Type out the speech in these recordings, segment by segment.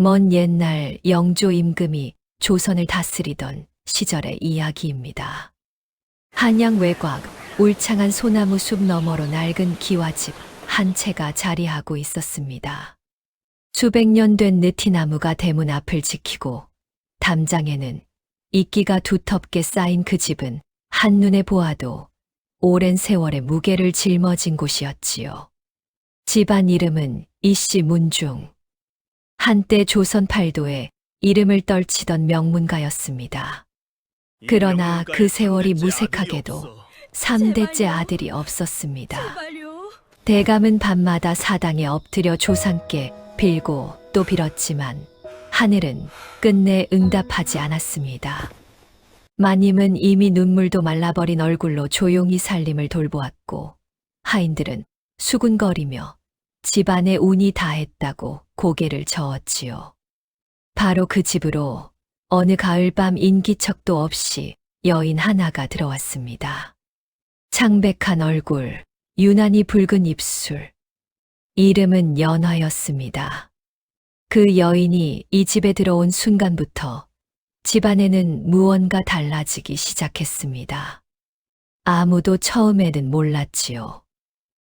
먼 옛날 영조 임금이 조선을 다스리던 시절의 이야기입니다. 한양 외곽 울창한 소나무 숲 너머로 낡은 기와집 한 채가 자리하고 있었습니다. 수백 년 된 느티나무가 대문 앞을 지키고 담장에는 이끼가 두텁게 쌓인 그 집은 한눈에 보아도 오랜 세월의 무게를 짊어진 곳이었지요. 집안 이름은 이씨 문중. 한때 조선 팔도에 이름을 떨치던 명문가였습니다. 그러나 그 세월이 무색하게도 3대째 아들이 없었습니다. 대감은 밤마다 사당에 엎드려 조상께 빌고 또 빌었지만 하늘은 끝내 응답하지 않았습니다. 마님은 이미 눈물도 말라버린 얼굴로 조용히 살림을 돌보았고 하인들은 수군거리며 집안에 운이 다했다고 고개를 저었지요. 바로 그 집으로 어느 가을밤 인기척도 없이 여인 하나가 들어왔습니다. 창백한 얼굴, 유난히 붉은 입술, 이름은 연화였습니다. 그 여인이 이 집에 들어온 순간부터 집안에는 무언가 달라지기 시작했습니다. 아무도 처음에는 몰랐지요.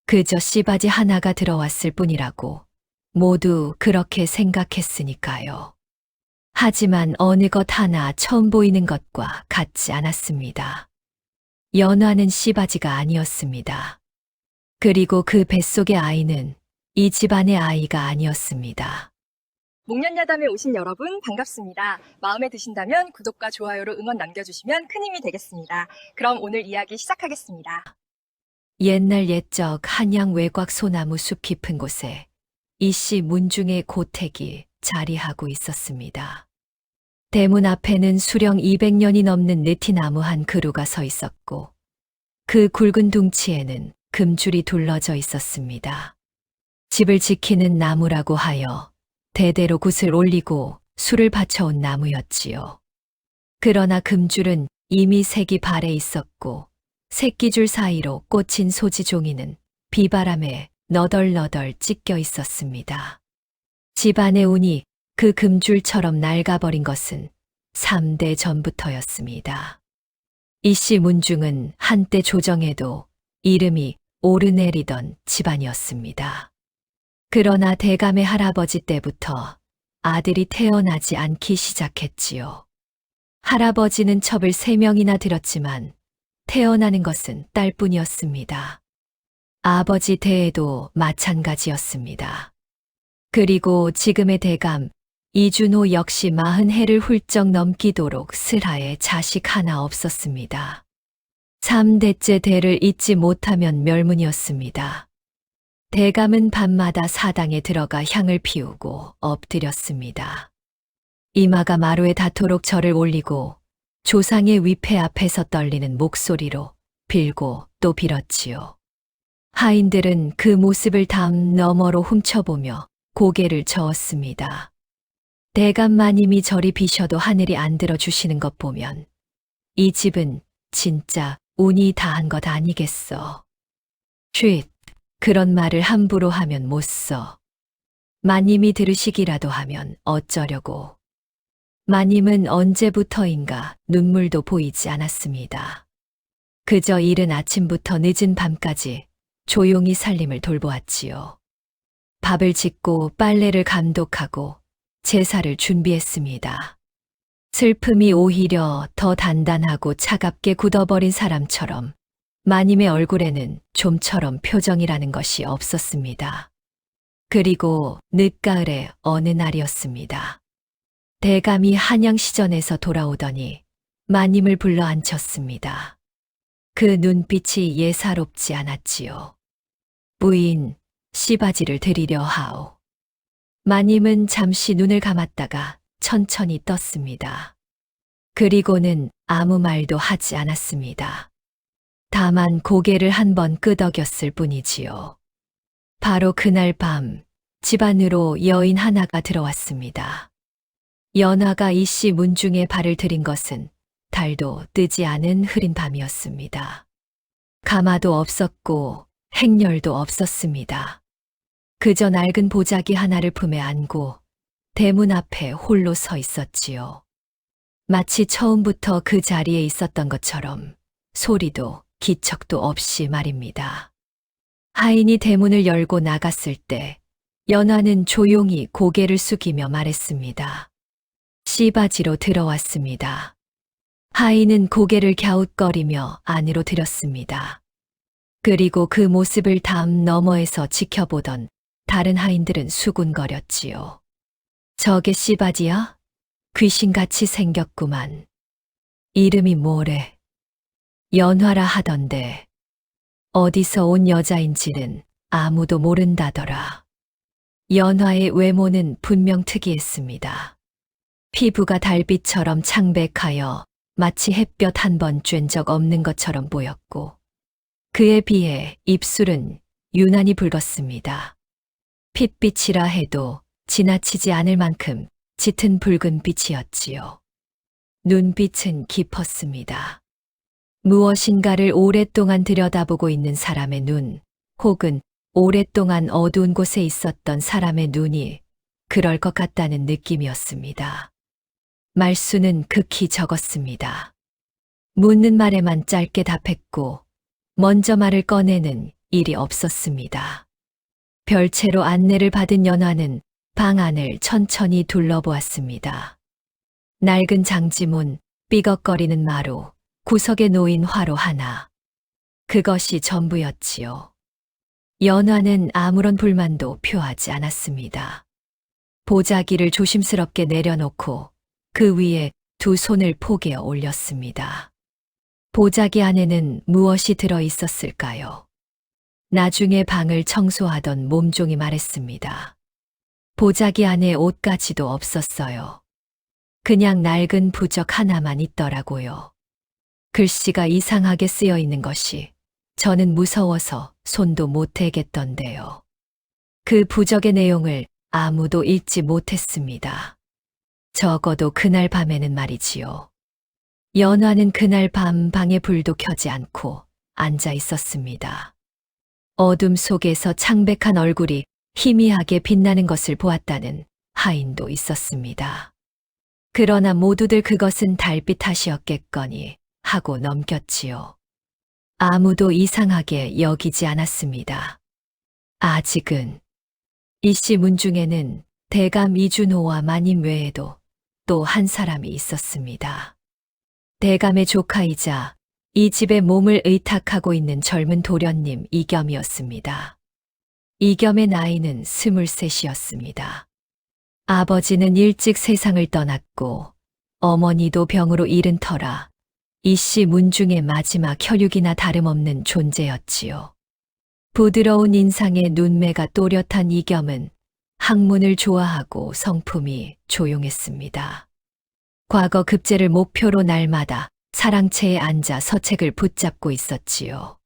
그저 씨바지 하나가 들어왔을 뿐이라고 모두 그렇게 생각했으니까요. 하지만 어느 것 하나 처음 보이는 것과 같지 않았습니다. 연화는 씨바지가 아니었습니다. 그리고 그 뱃속의 아이는 이 집안의 아이가 아니었습니다. 목련야담에 오신 여러분 반갑습니다. 마음에 드신다면 구독과 좋아요로 응원 남겨주시면 큰 힘이 되겠습니다. 그럼 오늘 이야기 시작하겠습니다. 옛날 옛적 한양 외곽 소나무 숲 깊은 곳에 이씨 문중의 고택이 자리하고 있었습니다. 대문 앞에는 수령 200년이 넘는 느티나무 한 그루가 서 있었고 그 굵은 둥치에는 금줄이 둘러져 있었습니다. 집을 지키는 나무라고 하여 대대로 굿을 올리고 술을 바쳐온 나무였지요. 그러나 금줄은 이미 색이 발해 있었고 새끼줄 사이로 꽂힌 소지 종이는 비바람에 너덜너덜 찢겨 있었습니다. 집안의 운이 그 금줄처럼 낡아버린 것은 3대 전부터였습니다. 이씨 문중은 한때 조정에도 이름이 오르내리던 집안이었습니다. 그러나 대감의 할아버지 때부터 아들이 태어나지 않기 시작했지요. 할아버지는 첩을 3명이나 들였지만 태어나는 것은 딸뿐이었습니다. 아버지 때에도 마찬가지였습니다. 그리고 지금의 대감 이준호 역시 40해를 훌쩍 넘기도록 슬하에 자식 하나 없었습니다. 3대째 대를 잇지 못하면 멸문이었습니다. 대감은 밤마다 사당에 들어가 향을 피우고 엎드렸습니다. 이마가 마루에 닿도록 절을 올리고 조상의 위패 앞에서 떨리는 목소리로 빌고 또 빌었지요. 하인들은 그 모습을 담 너머로 훔쳐보며 고개를 저었습니다. 대감 마님이 저리 비셔도 하늘이 안 들어주시는 것 보면 이 집은 진짜 운이 다한 것 아니겠어. 쉿, 그런 말을 함부로 하면 못 써. 마님이 들으시기라도 하면 어쩌려고. 마님은 언제부터인가 눈물도 보이지 않았습니다. 그저 이른 아침부터 늦은 밤까지 조용히 살림을 돌보았지요. 밥을 짓고 빨래를 감독하고 제사를 준비했습니다. 슬픔이 오히려 더 단단하고 차갑게 굳어버린 사람처럼 마님의 얼굴에는 좀처럼 표정이라는 것이 없었습니다. 그리고 늦가을의 어느 날이었습니다. 대감이 한양시전에서 돌아오더니 마님을 불러 앉혔습니다. 그 눈빛이 예사롭지 않았지요. 부인, 씨바지를 드리려 하오. 마님은 잠시 눈을 감았다가 천천히 떴습니다. 그리고는 아무 말도 하지 않았습니다. 다만 고개를 한번 끄덕였을 뿐이지요. 바로 그날 밤 집안으로 여인 하나가 들어왔습니다. 연화가 이씨 문중에 발을 들인 것은 달도 뜨지 않은 흐린 밤이었습니다. 가마도 없었고 행렬도 없었습니다. 그저 낡은 보자기 하나를 품에 안고 대문 앞에 홀로 서 있었지요. 마치 처음부터 그 자리에 있었던 것처럼 소리도 기척도 없이 말입니다. 하인이 대문을 열고 나갔을 때 연화는 조용히 고개를 숙이며 말했습니다. 씨바지로 들어왔습니다. 하인은 고개를 갸웃거리며 안으로 들였습니다. 그리고 그 모습을 담 너머에서 지켜보던 다른 하인들은 수군거렸지요. 저게 씨바지야? 귀신같이 생겼구만. 이름이 뭐래? 연화라 하던데 어디서 온 여자인지는 아무도 모른다더라. 연화의 외모는 분명 특이했습니다. 피부가 달빛처럼 창백하여 마치 햇볕 한 번 쬐은 적 없는 것처럼 보였고 그에 비해 입술은 유난히 붉었습니다. 핏빛이라 해도 지나치지 않을 만큼 짙은 붉은 빛이었지요. 눈빛은 깊었습니다. 무엇인가를 오랫동안 들여다보고 있는 사람의 눈, 혹은 오랫동안 어두운 곳에 있었던 사람의 눈이 그럴 것 같다는 느낌이었습니다. 말수는 극히 적었습니다. 묻는 말에만 짧게 답했고 먼저 말을 꺼내는 일이 없었습니다. 별채로 안내를 받은 연화는 방 안을 천천히 둘러보았습니다. 낡은 장지문, 삐걱거리는 마루, 구석에 놓인 화로 하나. 그것이 전부였지요. 연화는 아무런 불만도 표하지 않았습니다. 보자기를 조심스럽게 내려놓고 그 위에 두 손을 포개어 올렸습니다. 보자기 안에는 무엇이 들어 있었을까요? 나중에 방을 청소하던 몸종이 말했습니다. 보자기 안에 옷가지도 없었어요. 그냥 낡은 부적 하나만 있더라고요. 글씨가 이상하게 쓰여 있는 것이 저는 무서워서 손도 못 대겠던데요. 그 부적의 내용을 아무도 읽지 못했습니다. 적어도 그날 밤에는 말이지요. 연화는 그날 밤 방에 불도 켜지 않고 앉아 있었습니다. 어둠 속에서 창백한 얼굴이 희미하게 빛나는 것을 보았다는 하인도 있었습니다. 그러나 모두들 그것은 달빛 탓이었겠거니 하고 넘겼지요. 아무도 이상하게 여기지 않았습니다. 아직은 이씨 문중에는 대감 이준호와 마님 외에도 또 한 사람이 있었습니다. 대감의 조카이자 이 집에 몸을 의탁하고 있는 젊은 도련님 이겸이었습니다. 이겸의 나이는 23이었습니다. 아버지는 일찍 세상을 떠났고 어머니도 병으로 잃은 터라 이씨 문중의 마지막 혈육이나 다름없는 존재였지요. 부드러운 인상에 눈매가 또렷한 이겸은 학문을 좋아하고 성품이 조용했습니다. 과거 급제를 목표로 날마다 사랑채에 앉아 서책을 붙잡고 있었지요.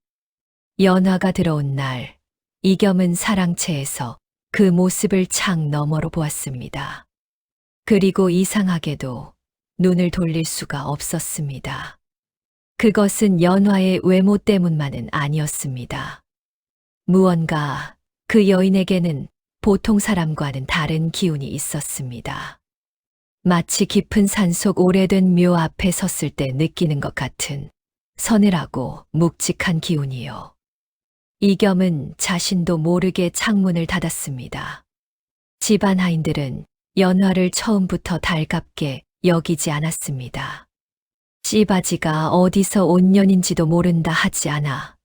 연화가 들어온 날, 이겸은 사랑채에서 그 모습을 창 너머로 보았습니다. 그리고 이상하게도 눈을 돌릴 수가 없었습니다. 그것은 연화의 외모 때문만은 아니었습니다. 무언가 그 여인에게는 보통 사람과는 다른 기운이 있었습니다. 마치 깊은 산속 오래된 묘 앞에 섰을 때 느끼는 것 같은 서늘하고 묵직한 기운이요. 이겸은 자신도 모르게 창문을 닫았습니다. 집안 하인들은 연화를 처음부터 달갑게 여기지 않았습니다. 씨바지가 어디서 온 년인지도 모른다 하지 않아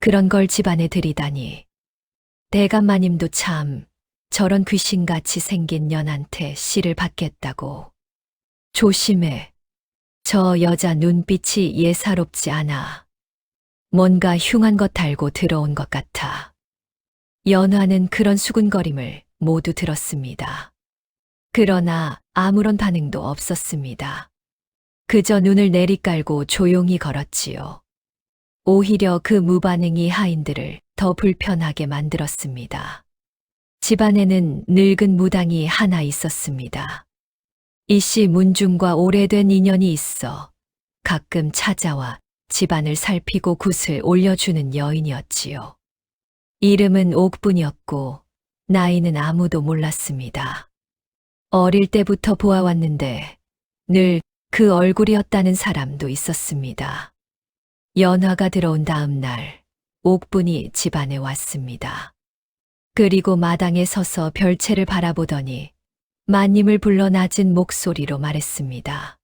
그런 걸 집안에 들이다니. 대감마님도 참 저런 귀신같이 생긴 년한테 씨를 받겠다고. 조심해. 저 여자 눈빛이 예사롭지 않아. 뭔가 흉한 것 달고 들어온 것 같아. 연화는 그런 수군거림을 모두 들었습니다. 그러나 아무런 반응도 없었습니다. 그저 눈을 내리깔고 조용히 걸었지요. 오히려 그 무반응이 하인들을 더 불편하게 만들었습니다. 집안에는 늙은 무당이 하나 있었습니다. 이씨 문중과 오래된 인연이 있어 가끔 찾아와 집안을 살피고 굿을 올려주는 여인이었지요. 이름은 옥분이었고 나이는 아무도 몰랐습니다. 어릴 때부터 보아왔는데 늘 그 얼굴이었다는 사람도 있었습니다. 연화가 들어온 다음 날 옥분이 집안에 왔습니다. 그리고 마당에 서서 별채를 바라보더니 마님을 불러 낮은 목소리로 말했습니다.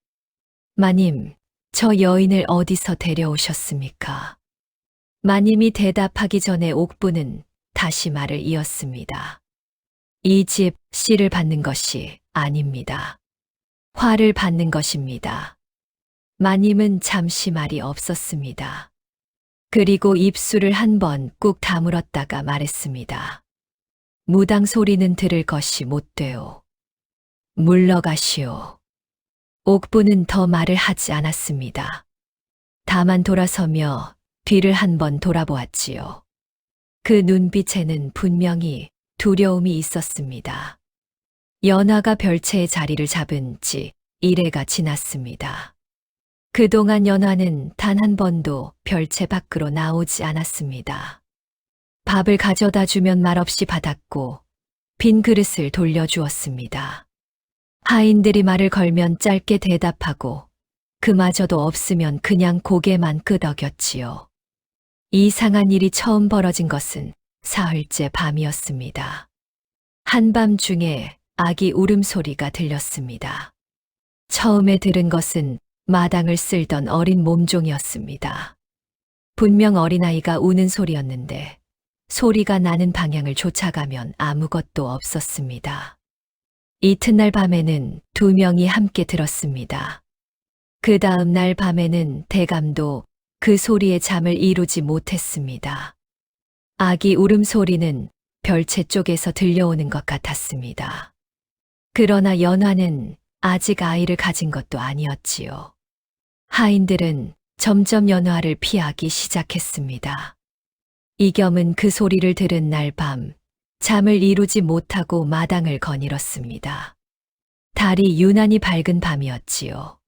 마님, 저 여인을 어디서 데려오셨습니까? 마님이 대답하기 전에 옥분은 다시 말을 이었습니다. 이 집 씨를 받는 것이 아닙니다. 화를 받는 것입니다. 마님은 잠시 말이 없었습니다. 그리고 입술을 한 번 꾹 다물었다가 말했습니다. 무당 소리는 들을 것이 못되오. 물러가시오. 옥부는 더 말을 하지 않았습니다. 다만 돌아서며 뒤를 한 번 돌아보았지요. 그 눈빛에는 분명히 두려움이 있었습니다. 연화가 별채의 자리를 잡은 지 1회가 지났습니다. 그동안 연화는 단 한 번도 별채 밖으로 나오지 않았습니다. 밥을 가져다 주면 말없이 받았고 빈 그릇을 돌려주었습니다. 하인들이 말을 걸면 짧게 대답하고 그마저도 없으면 그냥 고개만 끄덕였지요. 이상한 일이 처음 벌어진 것은 사흘째 밤이었습니다. 한밤중에 아기 울음소리가 들렸습니다. 처음에 들은 것은 마당을 쓸던 어린 몸종이었습니다. 분명 어린아이가 우는 소리였는데 소리가 나는 방향을 쫓아가면 아무것도 없었습니다. 이튿날 밤에는 2명이 함께 들었습니다. 그 다음 날 밤에는 대감도 그 소리에 잠을 이루지 못했습니다. 아기 울음소리는 별채 쪽에서 들려오는 것 같았습니다. 그러나 연화는 아직 아이를 가진 것도 아니었지요. 하인들은 점점 연화를 피하기 시작했습니다. 이겸은 그 소리를 들은 날 밤 잠을 이루지 못하고 마당을 거닐었습니다. 달이 유난히 밝은 밤이었지요.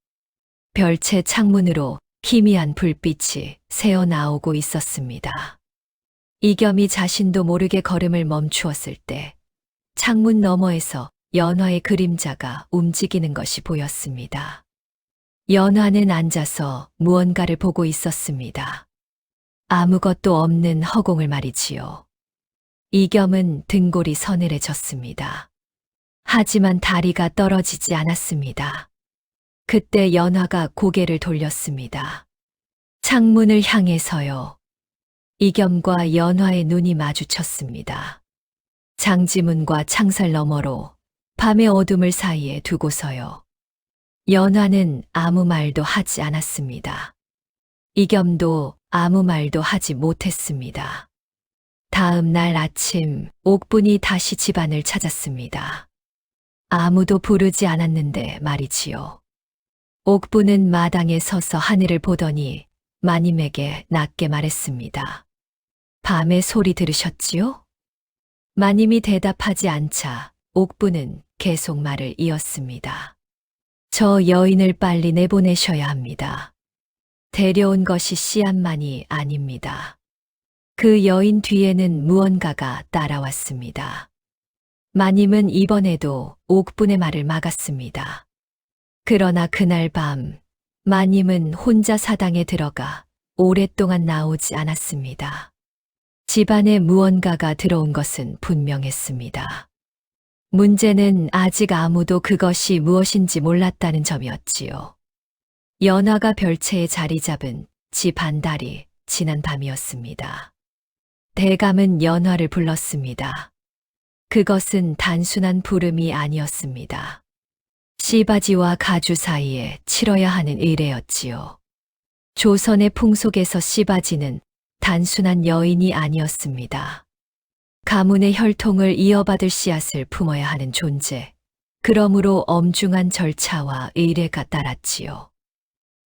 별채 창문으로 희미한 불빛이 새어나오고 있었습니다. 이겸이 자신도 모르게 걸음을 멈추었을 때 창문 너머에서 연화의 그림자가 움직이는 것이 보였습니다. 연화는 앉아서 무언가를 보고 있었습니다. 아무것도 없는 허공을 말이지요. 이겸은 등골이 서늘해졌습니다. 하지만 다리가 떨어지지 않았습니다. 그때 연화가 고개를 돌렸습니다. 창문을 향해서요. 이겸과 연화의 눈이 마주쳤습니다. 장지문과 창살 너머로 밤의 어둠을 사이에 두고서요. 연화는 아무 말도 하지 않았습니다. 이겸도 아무 말도 하지 못했습니다. 다음 날 아침 옥분이 다시 집안을 찾았습니다. 아무도 부르지 않았는데 말이지요. 옥분은 마당에 서서 하늘을 보더니 마님에게 낮게 말했습니다. 밤에 소리 들으셨지요? 마님이 대답하지 않자 옥분은 계속 말을 이었습니다. 저 여인을 빨리 내보내셔야 합니다. 데려온 것이 씨앗만이 아닙니다. 그 여인 뒤에는 무언가가 따라왔습니다. 마님은 이번에도 옥분의 말을 막았습니다. 그러나 그날 밤 마님은 혼자 사당에 들어가 오랫동안 나오지 않았습니다. 집안에 무언가가 들어온 것은 분명했습니다. 문제는 아직 아무도 그것이 무엇인지 몰랐다는 점이었지요. 연화가 별채에 자리 잡은 집 한 달이 지난 밤이었습니다. 대감은 연화를 불렀습니다. 그것은 단순한 부름이 아니었습니다. 씨바지와 가주 사이에 치러야 하는 의례였지요. 조선의 풍속에서 씨바지는 단순한 여인이 아니었습니다. 가문의 혈통을 이어받을 씨앗을 품어야 하는 존재, 그러므로 엄중한 절차와 의례가 따랐지요.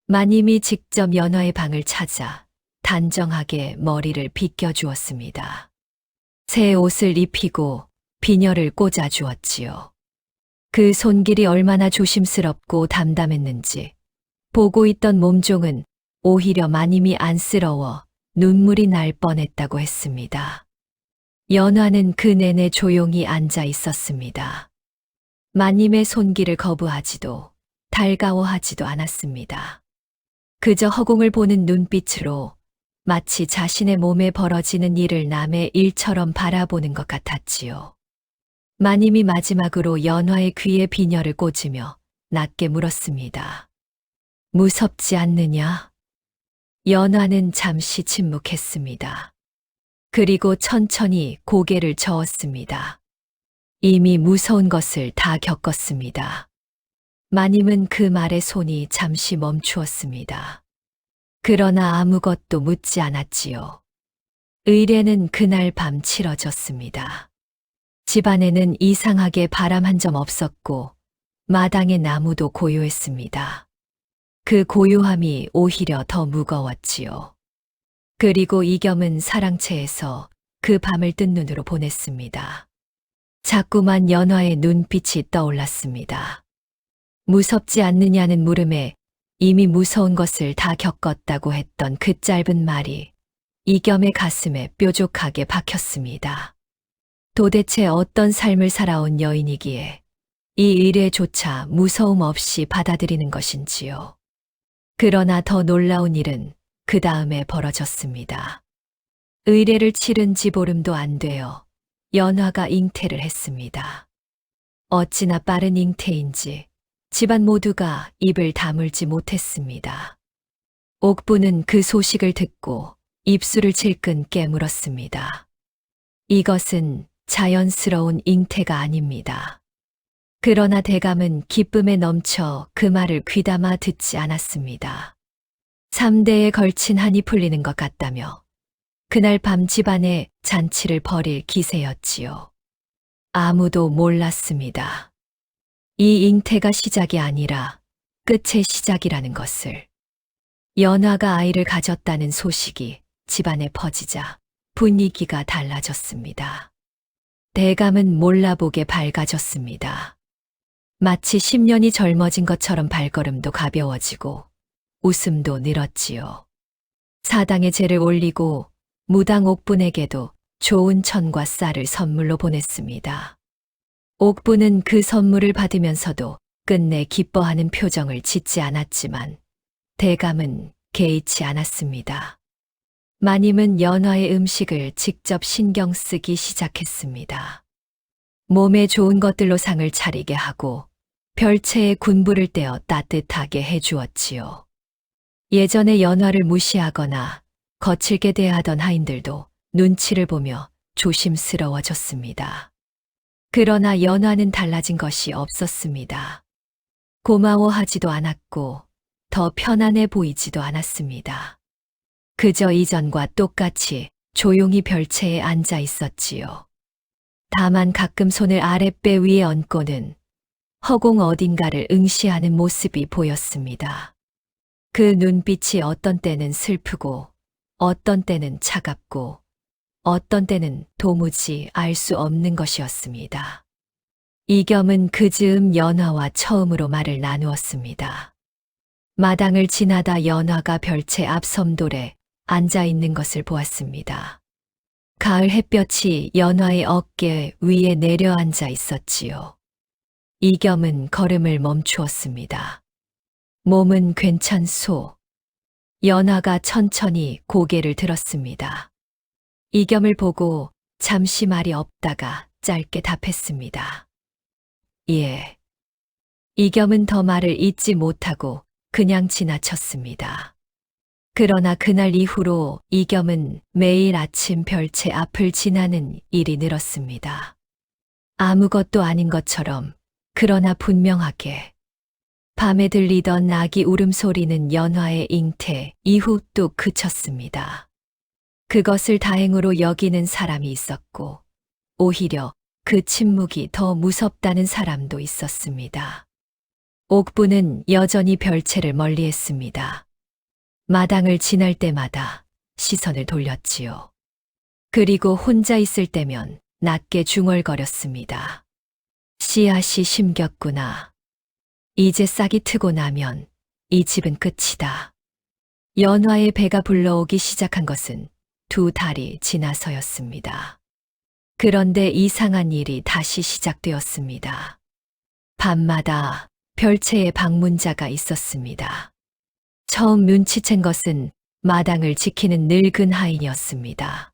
마님이 직접 연화의 방을 찾아 단정하게 머리를 빗겨주었습니다. 새 옷을 입히고 비녀를 꽂아주었지요. 그 손길이 얼마나 조심스럽고 담담했는지 보고 있던 몸종은 오히려 마님이 안쓰러워 눈물이 날 뻔했다고 했습니다. 연화는 그 내내 조용히 앉아 있었습니다. 마님의 손길을 거부하지도 달가워하지도 않았습니다. 그저 허공을 보는 눈빛으로 마치 자신의 몸에 벌어지는 일을 남의 일처럼 바라보는 것 같았지요. 마님이 마지막으로 연화의 귀에 비녀를 꽂으며 낮게 물었습니다. 무섭지 않느냐? 연화는 잠시 침묵했습니다. 그리고 천천히 고개를 저었습니다. 이미 무서운 것을 다 겪었습니다. 마님은 그 말에 손이 잠시 멈추었습니다. 그러나 아무것도 묻지 않았지요. 의례는 그날 밤 치러졌습니다. 집안에는 이상하게 바람 한 점 없었고 마당의 나무도 고요했습니다. 그 고요함이 오히려 더 무거웠지요. 그리고 이겸은 사랑채에서 그 밤을 뜬 눈으로 보냈습니다. 자꾸만 연화의 눈빛이 떠올랐습니다. 무섭지 않느냐는 물음에 이미 무서운 것을 다 겪었다고 했던 그 짧은 말이 이겸의 가슴에 뾰족하게 박혔습니다. 도대체 어떤 삶을 살아온 여인이기에 이 의례조차 무서움 없이 받아들이는 것인지요. 그러나 더 놀라운 일은 그 다음에 벌어졌습니다. 의례를 치른 지 보름도 안 되어 연화가 잉태를 했습니다. 어찌나 빠른 잉태인지 집안 모두가 입을 다물지 못했습니다. 옥부는 그 소식을 듣고 입술을 질끈 깨물었습니다. 이것은 자연스러운 잉태가 아닙니다. 그러나 대감은 기쁨에 넘쳐 그 말을 귀담아 듣지 않았습니다. 3대에 걸친 한이 풀리는 것 같다며 그날 밤 집안에 잔치를 벌일 기세였지요. 아무도 몰랐습니다. 이 잉태가 시작이 아니라 끝의 시작이라는 것을. 연화가 아이를 가졌다는 소식이 집안에 퍼지자 분위기가 달라졌습니다. 대감은 몰라보게 밝아졌습니다. 마치 10년이 젊어진 것처럼 발걸음도 가벼워지고 웃음도 늘었지요. 사당에 제를 올리고 무당 옥분에게도 좋은 천과 쌀을 선물로 보냈습니다. 옥분은 그 선물을 받으면서도 끝내 기뻐하는 표정을 짓지 않았지만 대감은 개의치 않았습니다. 마님은 연화의 음식을 직접 신경 쓰기 시작했습니다. 몸에 좋은 것들로 상을 차리게 하고 별채에 군부를 떼어 따뜻하게 해주었지요. 예전에 연화를 무시하거나 거칠게 대하던 하인들도 눈치를 보며 조심스러워졌습니다. 그러나 연화는 달라진 것이 없었습니다. 고마워하지도 않았고 더 편안해 보이지도 않았습니다. 그저 이전과 똑같이 조용히 별채에 앉아 있었지요. 다만 가끔 손을 아랫배 위에 얹고는 허공 어딘가를 응시하는 모습이 보였습니다. 그 눈빛이 어떤 때는 슬프고 어떤 때는 차갑고 어떤 때는 도무지 알 수 없는 것이었습니다. 이겸은 그 즈음 연화와 처음으로 말을 나누었습니다. 마당을 지나다 연화가 별채 앞 섬돌에 앉아 있는 것을 보았습니다. 가을 햇볕이 연화의 어깨 위에 내려앉아 있었지요. 이겸은 걸음을 멈추었습니다. 몸은 괜찮소. 연화가 천천히 고개를 들었습니다. 이겸을 보고 잠시 말이 없다가 짧게 답했습니다. 예. 이겸은 더 말을 잇지 못하고 그냥 지나쳤습니다. 그러나 그날 이후로 이겸은 매일 아침 별채 앞을 지나는 일이 늘었습니다. 아무것도 아닌 것처럼 그러나 분명하게 밤에 들리던 아기 울음소리는 연화의 잉태 이후 또 그쳤습니다. 그것을 다행으로 여기는 사람이 있었고 오히려 그 침묵이 더 무섭다는 사람도 있었습니다. 옥부는 여전히 별채를 멀리했습니다. 마당을 지날 때마다 시선을 돌렸지요. 그리고 혼자 있을 때면 낮게 중얼거렸습니다. 씨앗이 심겼구나. 이제 싹이 트고 나면 이 집은 끝이다. 연화의 배가 불러오기 시작한 것은 2달이 지나서였습니다. 그런데 이상한 일이 다시 시작되었습니다. 밤마다 별채의 방문자가 있었습니다. 처음 눈치챈 것은 마당을 지키는 늙은 하인이었습니다.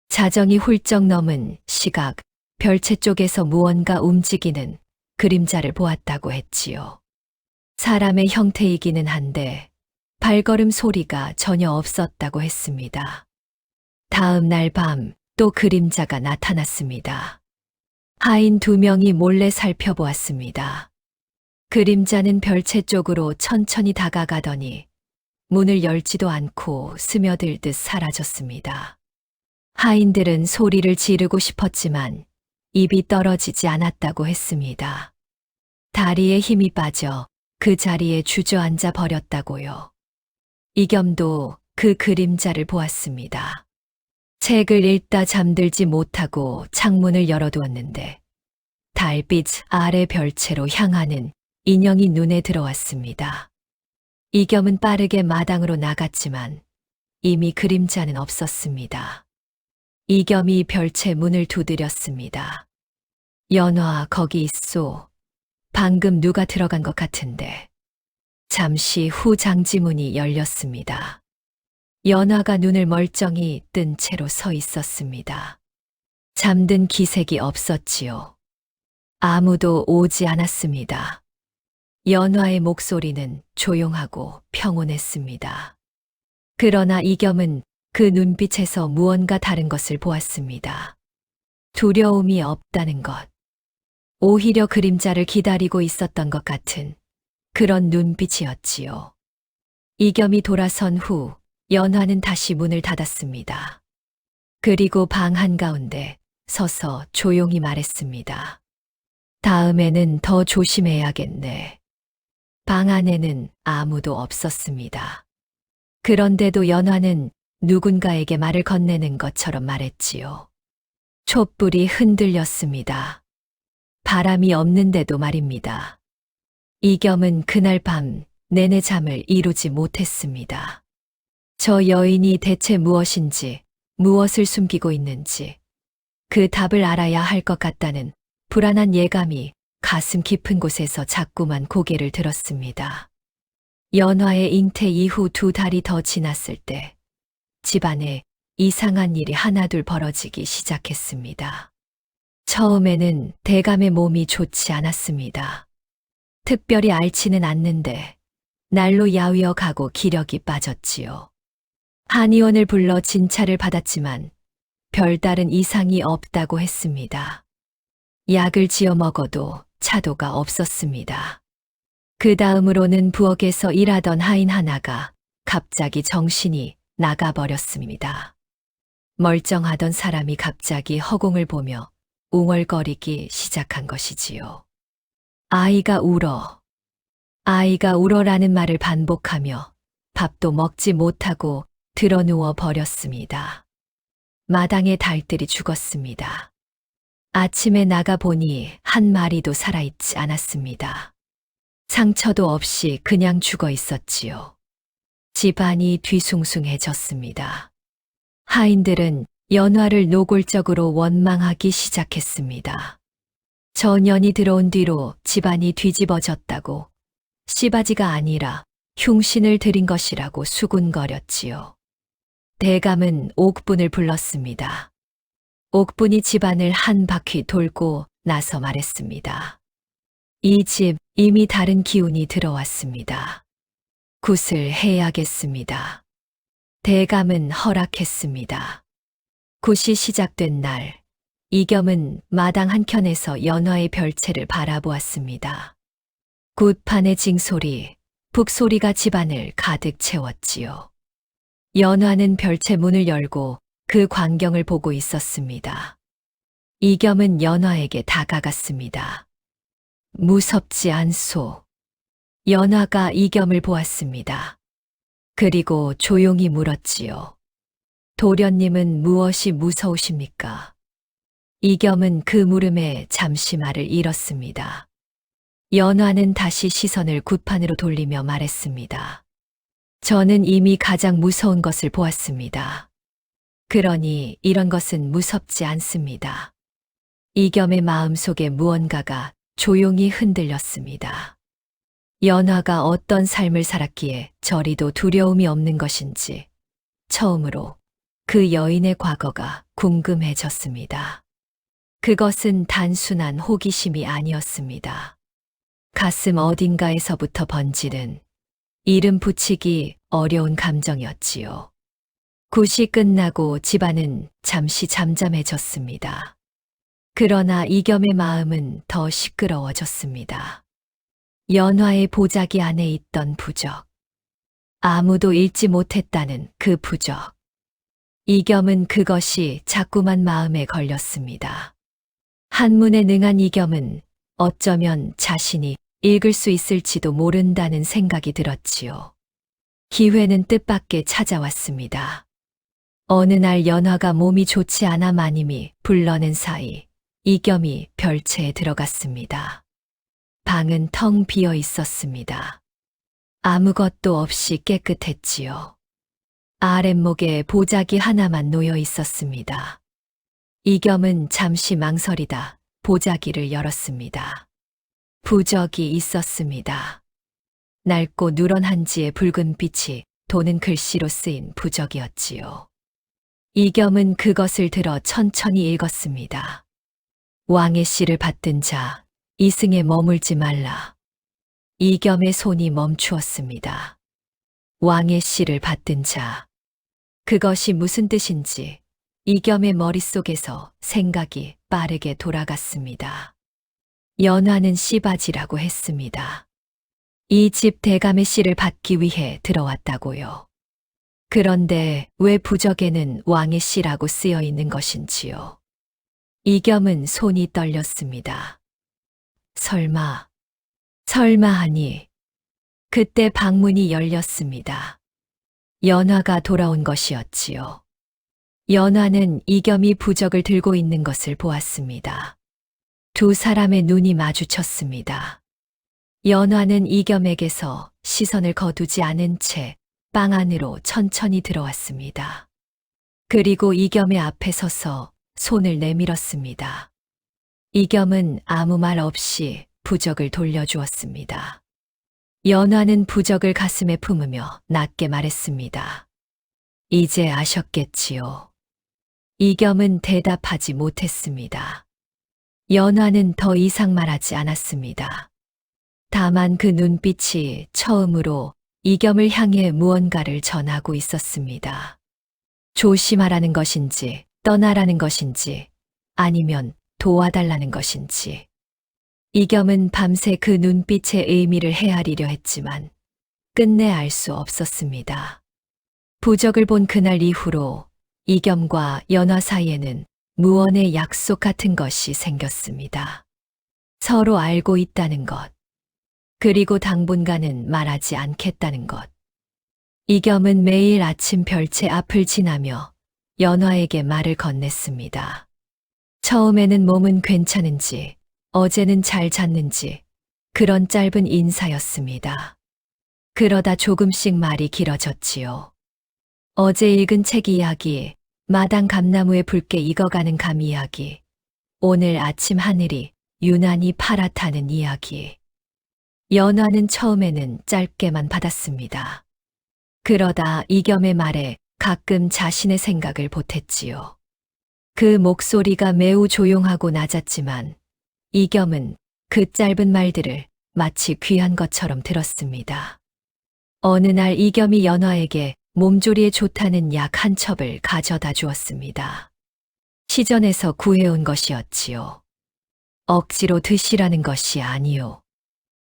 자정이 훌쩍 넘은 시각, 별채 쪽에서 무언가 움직이는 그림자를 보았다고 했지요. 사람의 형태이기는 한데 발걸음 소리가 전혀 없었다고 했습니다. 다음 날 밤 또 그림자가 나타났습니다. 하인 2명이 몰래 살펴보았습니다. 그림자는 별채 쪽으로 천천히 다가가더니 문을 열지도 않고 스며들듯 사라졌습니다. 하인들은 소리를 지르고 싶었지만 입이 떨어지지 않았다고 했습니다. 다리에 힘이 빠져 그 자리에 주저앉아 버렸다고요. 이겸도 그 그림자를 보았습니다. 책을 읽다 잠들지 못하고 창문을 열어두었는데 달빛 아래 별채로 향하는 인형이 눈에 들어왔습니다. 이겸은 빠르게 마당으로 나갔지만 이미 그림자는 없었습니다. 이겸이 별채 문을 두드렸습니다. 연화 거기 있소. 방금 누가 들어간 것 같은데. 잠시 후 장지문이 열렸습니다. 연화가 눈을 멀쩡히 뜬 채로 서 있었습니다. 잠든 기색이 없었지요. 아무도 오지 않았습니다. 연화의 목소리는 조용하고 평온했습니다. 그러나 이겸은 그 눈빛에서 무언가 다른 것을 보았습니다. 두려움이 없다는 것. 오히려 그림자를 기다리고 있었던 것 같은 그런 눈빛이었지요. 이겸이 돌아선 후 연화는 다시 문을 닫았습니다. 그리고 방 한가운데 서서 조용히 말했습니다. 다음에는 더 조심해야겠네. 방 안에는 아무도 없었습니다. 그런데도 연화는 누군가에게 말을 건네는 것처럼 말했지요. 촛불이 흔들렸습니다. 바람이 없는데도 말입니다. 이겸은 그날 밤 내내 잠을 이루지 못했습니다. 저 여인이 대체 무엇인지, 무엇을 숨기고 있는지, 그 답을 알아야 할 것 같다는 불안한 예감이 가슴 깊은 곳에서 자꾸만 고개를 들었습니다. 연화의 잉태 이후 2달이 더 지났을 때 집안에 이상한 일이 하나둘 벌어지기 시작했습니다. 처음에는 대감의 몸이 좋지 않았습니다. 특별히 앓지는 않는데 날로 야위어 가고 기력이 빠졌지요. 한의원을 불러 진찰을 받았지만 별다른 이상이 없다고 했습니다. 약을 지어 먹어도 차도가 없었습니다. 그 다음으로는 부엌에서 일하던 하인 하나가 갑자기 정신이 나가버렸습니다. 멀쩡하던 사람이 갑자기 허공을 보며 웅얼거리기 시작한 것이지요. 아이가 울어. 아이가 울어라는 말을 반복하며 밥도 먹지 못하고 드러누워 버렸습니다. 마당에 달들이 죽었습니다. 아침에 나가보니 한 마리도 살아있지 않았습니다. 상처도 없이 그냥 죽어 있었지요. 집안이 뒤숭숭해졌습니다. 하인들은 연화를 노골적으로 원망하기 시작했습니다. 전연이 들어온 뒤로 집안이 뒤집어졌다고 씨바지가 아니라 흉신을 들인 것이라고 수군거렸지요. 대감은 옥분을 불렀습니다. 옥분이 집안을 한 바퀴 돌고 나서 말했습니다. 이 집 이미 다른 기운이 들어왔습니다. 굿을 해야겠습니다. 대감은 허락했습니다. 굿이 시작된 날, 이겸은 마당 한켠에서 연화의 별채를 바라보았습니다. 굿판의 징소리, 북소리가 집안을 가득 채웠지요. 연화는 별채 문을 열고 그 광경을 보고 있었습니다. 이겸은 연화에게 다가갔습니다. 무섭지 않소. 연화가 이겸을 보았습니다. 그리고 조용히 물었지요. 도련님은 무엇이 무서우십니까? 이겸은 그 물음에 잠시 말을 잃었습니다. 연화는 다시 시선을 굿판으로 돌리며 말했습니다. 저는 이미 가장 무서운 것을 보았습니다. 그러니 이런 것은 무섭지 않습니다. 이겸의 마음속에 무언가가 조용히 흔들렸습니다. 연화가 어떤 삶을 살았기에 저리도 두려움이 없는 것인지 처음으로 그 여인의 과거가 궁금해졌습니다. 그것은 단순한 호기심이 아니었습니다. 가슴 어딘가에서부터 번지는 이름 붙이기 어려운 감정이었지요. 굿이 끝나고 집안은 잠시 잠잠해졌습니다. 그러나 이겸의 마음은 더 시끄러워졌습니다. 연화의 보자기 안에 있던 부적. 아무도 읽지 못했다는 그 부적. 이겸은 그것이 자꾸만 마음에 걸렸습니다. 한문에 능한 이겸은 어쩌면 자신이 읽을 수 있을지도 모른다는 생각이 들었지요. 기회는 뜻밖의 찾아왔습니다. 어느 날 연화가 몸이 좋지 않아 마님이 불러낸 사이 이겸이 별채에 들어갔습니다. 방은 텅 비어 있었습니다. 아무것도 없이 깨끗했지요. 아랫목에 보자기 하나만 놓여 있었습니다. 이겸은 잠시 망설이다 보자기를 열었습니다. 부적이 있었습니다. 낡고 누런 한지의 붉은 빛이 도는 글씨로 쓰인 부적이었지요. 이겸은 그것을 들어 천천히 읽었습니다. 왕의 씨를 받든 자, 이승에 머물지 말라. 이겸의 손이 멈추었습니다. 왕의 씨를 받든 자. 그것이 무슨 뜻인지 이겸의 머릿속에서 생각이 빠르게 돌아갔습니다. 연화는 씨바지라고 했습니다. 이 집 대감의 씨를 받기 위해 들어왔다고요. 그런데 왜 부적에는 왕의 씨라고 쓰여 있는 것인지요? 이겸은 손이 떨렸습니다. 설마 하니. 그때 방문이 열렸습니다. 연화가 돌아온 것이었지요. 연화는 이겸이 부적을 들고 있는 것을 보았습니다. 두 사람의 눈이 마주쳤습니다. 연화는 이겸에게서 시선을 거두지 않은 채 방 안으로 천천히 들어왔습니다. 그리고 이겸의 앞에 서서 손을 내밀었습니다. 이겸은 아무 말 없이 부적을 돌려주었습니다. 연화는 부적을 가슴에 품으며 낮게 말했습니다. 이제 아셨겠지요. 이겸은 대답하지 못했습니다. 연화는 더 이상 말하지 않았습니다. 다만 그 눈빛이 처음으로 이겸을 향해 무언가를 전하고 있었습니다. 조심하라는 것인지, 떠나라는 것인지, 아니면 도와달라는 것인지. 이겸은 밤새 그 눈빛의 의미를 헤아리려 했지만 끝내 알 수 없었습니다. 부적을 본 그날 이후로 이겸과 연화 사이에는 무언의 약속 같은 것이 생겼습니다. 서로 알고 있다는 것. 그리고 당분간은 말하지 않겠다는 것. 이겸은 매일 아침 별채 앞을 지나며 연화에게 말을 건넸습니다. 처음에는 몸은 괜찮은지, 어제는 잘 잤는지, 그런 짧은 인사였습니다. 그러다 조금씩 말이 길어졌지요. 어제 읽은 책 이야기, 마당 감나무에 붉게 익어가는 감 이야기, 오늘 아침 하늘이 유난히 파랗다는 이야기. 연화는 처음에는 짧게만 받았습니다. 그러다 이겸의 말에 가끔 자신의 생각을 보탰지요. 그 목소리가 매우 조용하고 낮았지만 이겸은 그 짧은 말들을 마치 귀한 것처럼 들었습니다. 어느 날 이겸이 연화에게 몸조리에 좋다는 약 한 첩을 가져다 주었습니다. 시전에서 구해온 것이었지요. 억지로 드시라는 것이 아니요.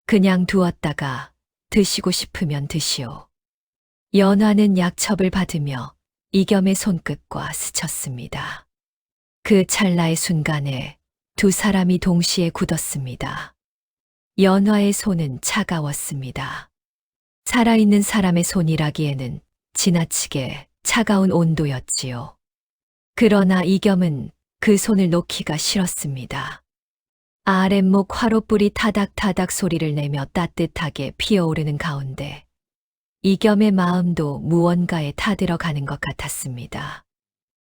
그냥 두었다가 드시고 싶으면 드시오. 연화는 약첩을 받으며 이겸의 손끝과 스쳤습니다. 그 찰나의 순간에 두 사람이 동시에 굳었습니다. 연화의 손은 차가웠습니다. 살아있는 사람의 손이라기에는 지나치게 차가운 온도였지요. 그러나 이겸은 그 손을 놓기가 싫었습니다. 아랫목 화롯불이 타닥타닥 소리를 내며 따뜻하게 피어오르는 가운데 이겸의 마음도 무언가에 타들어가는 것 같았습니다.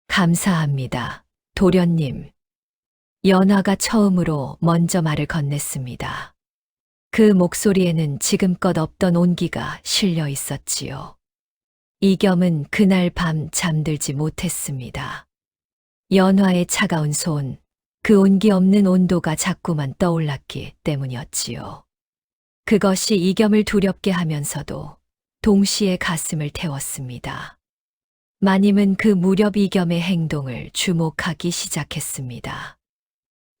감사합니다, 도련님. 연화가 처음으로 먼저 말을 건넸습니다. 그 목소리에는 지금껏 없던 온기가 실려 있었지요. 이겸은 그날 밤 잠들지 못했습니다. 연화의 차가운 손, 그 온기 없는 온도가 자꾸만 떠올랐기 때문이었지요. 그것이 이겸을 두렵게 하면서도 동시에 가슴을 태웠습니다. 마님은 그 무렵 이겸의 행동을 주목하기 시작했습니다.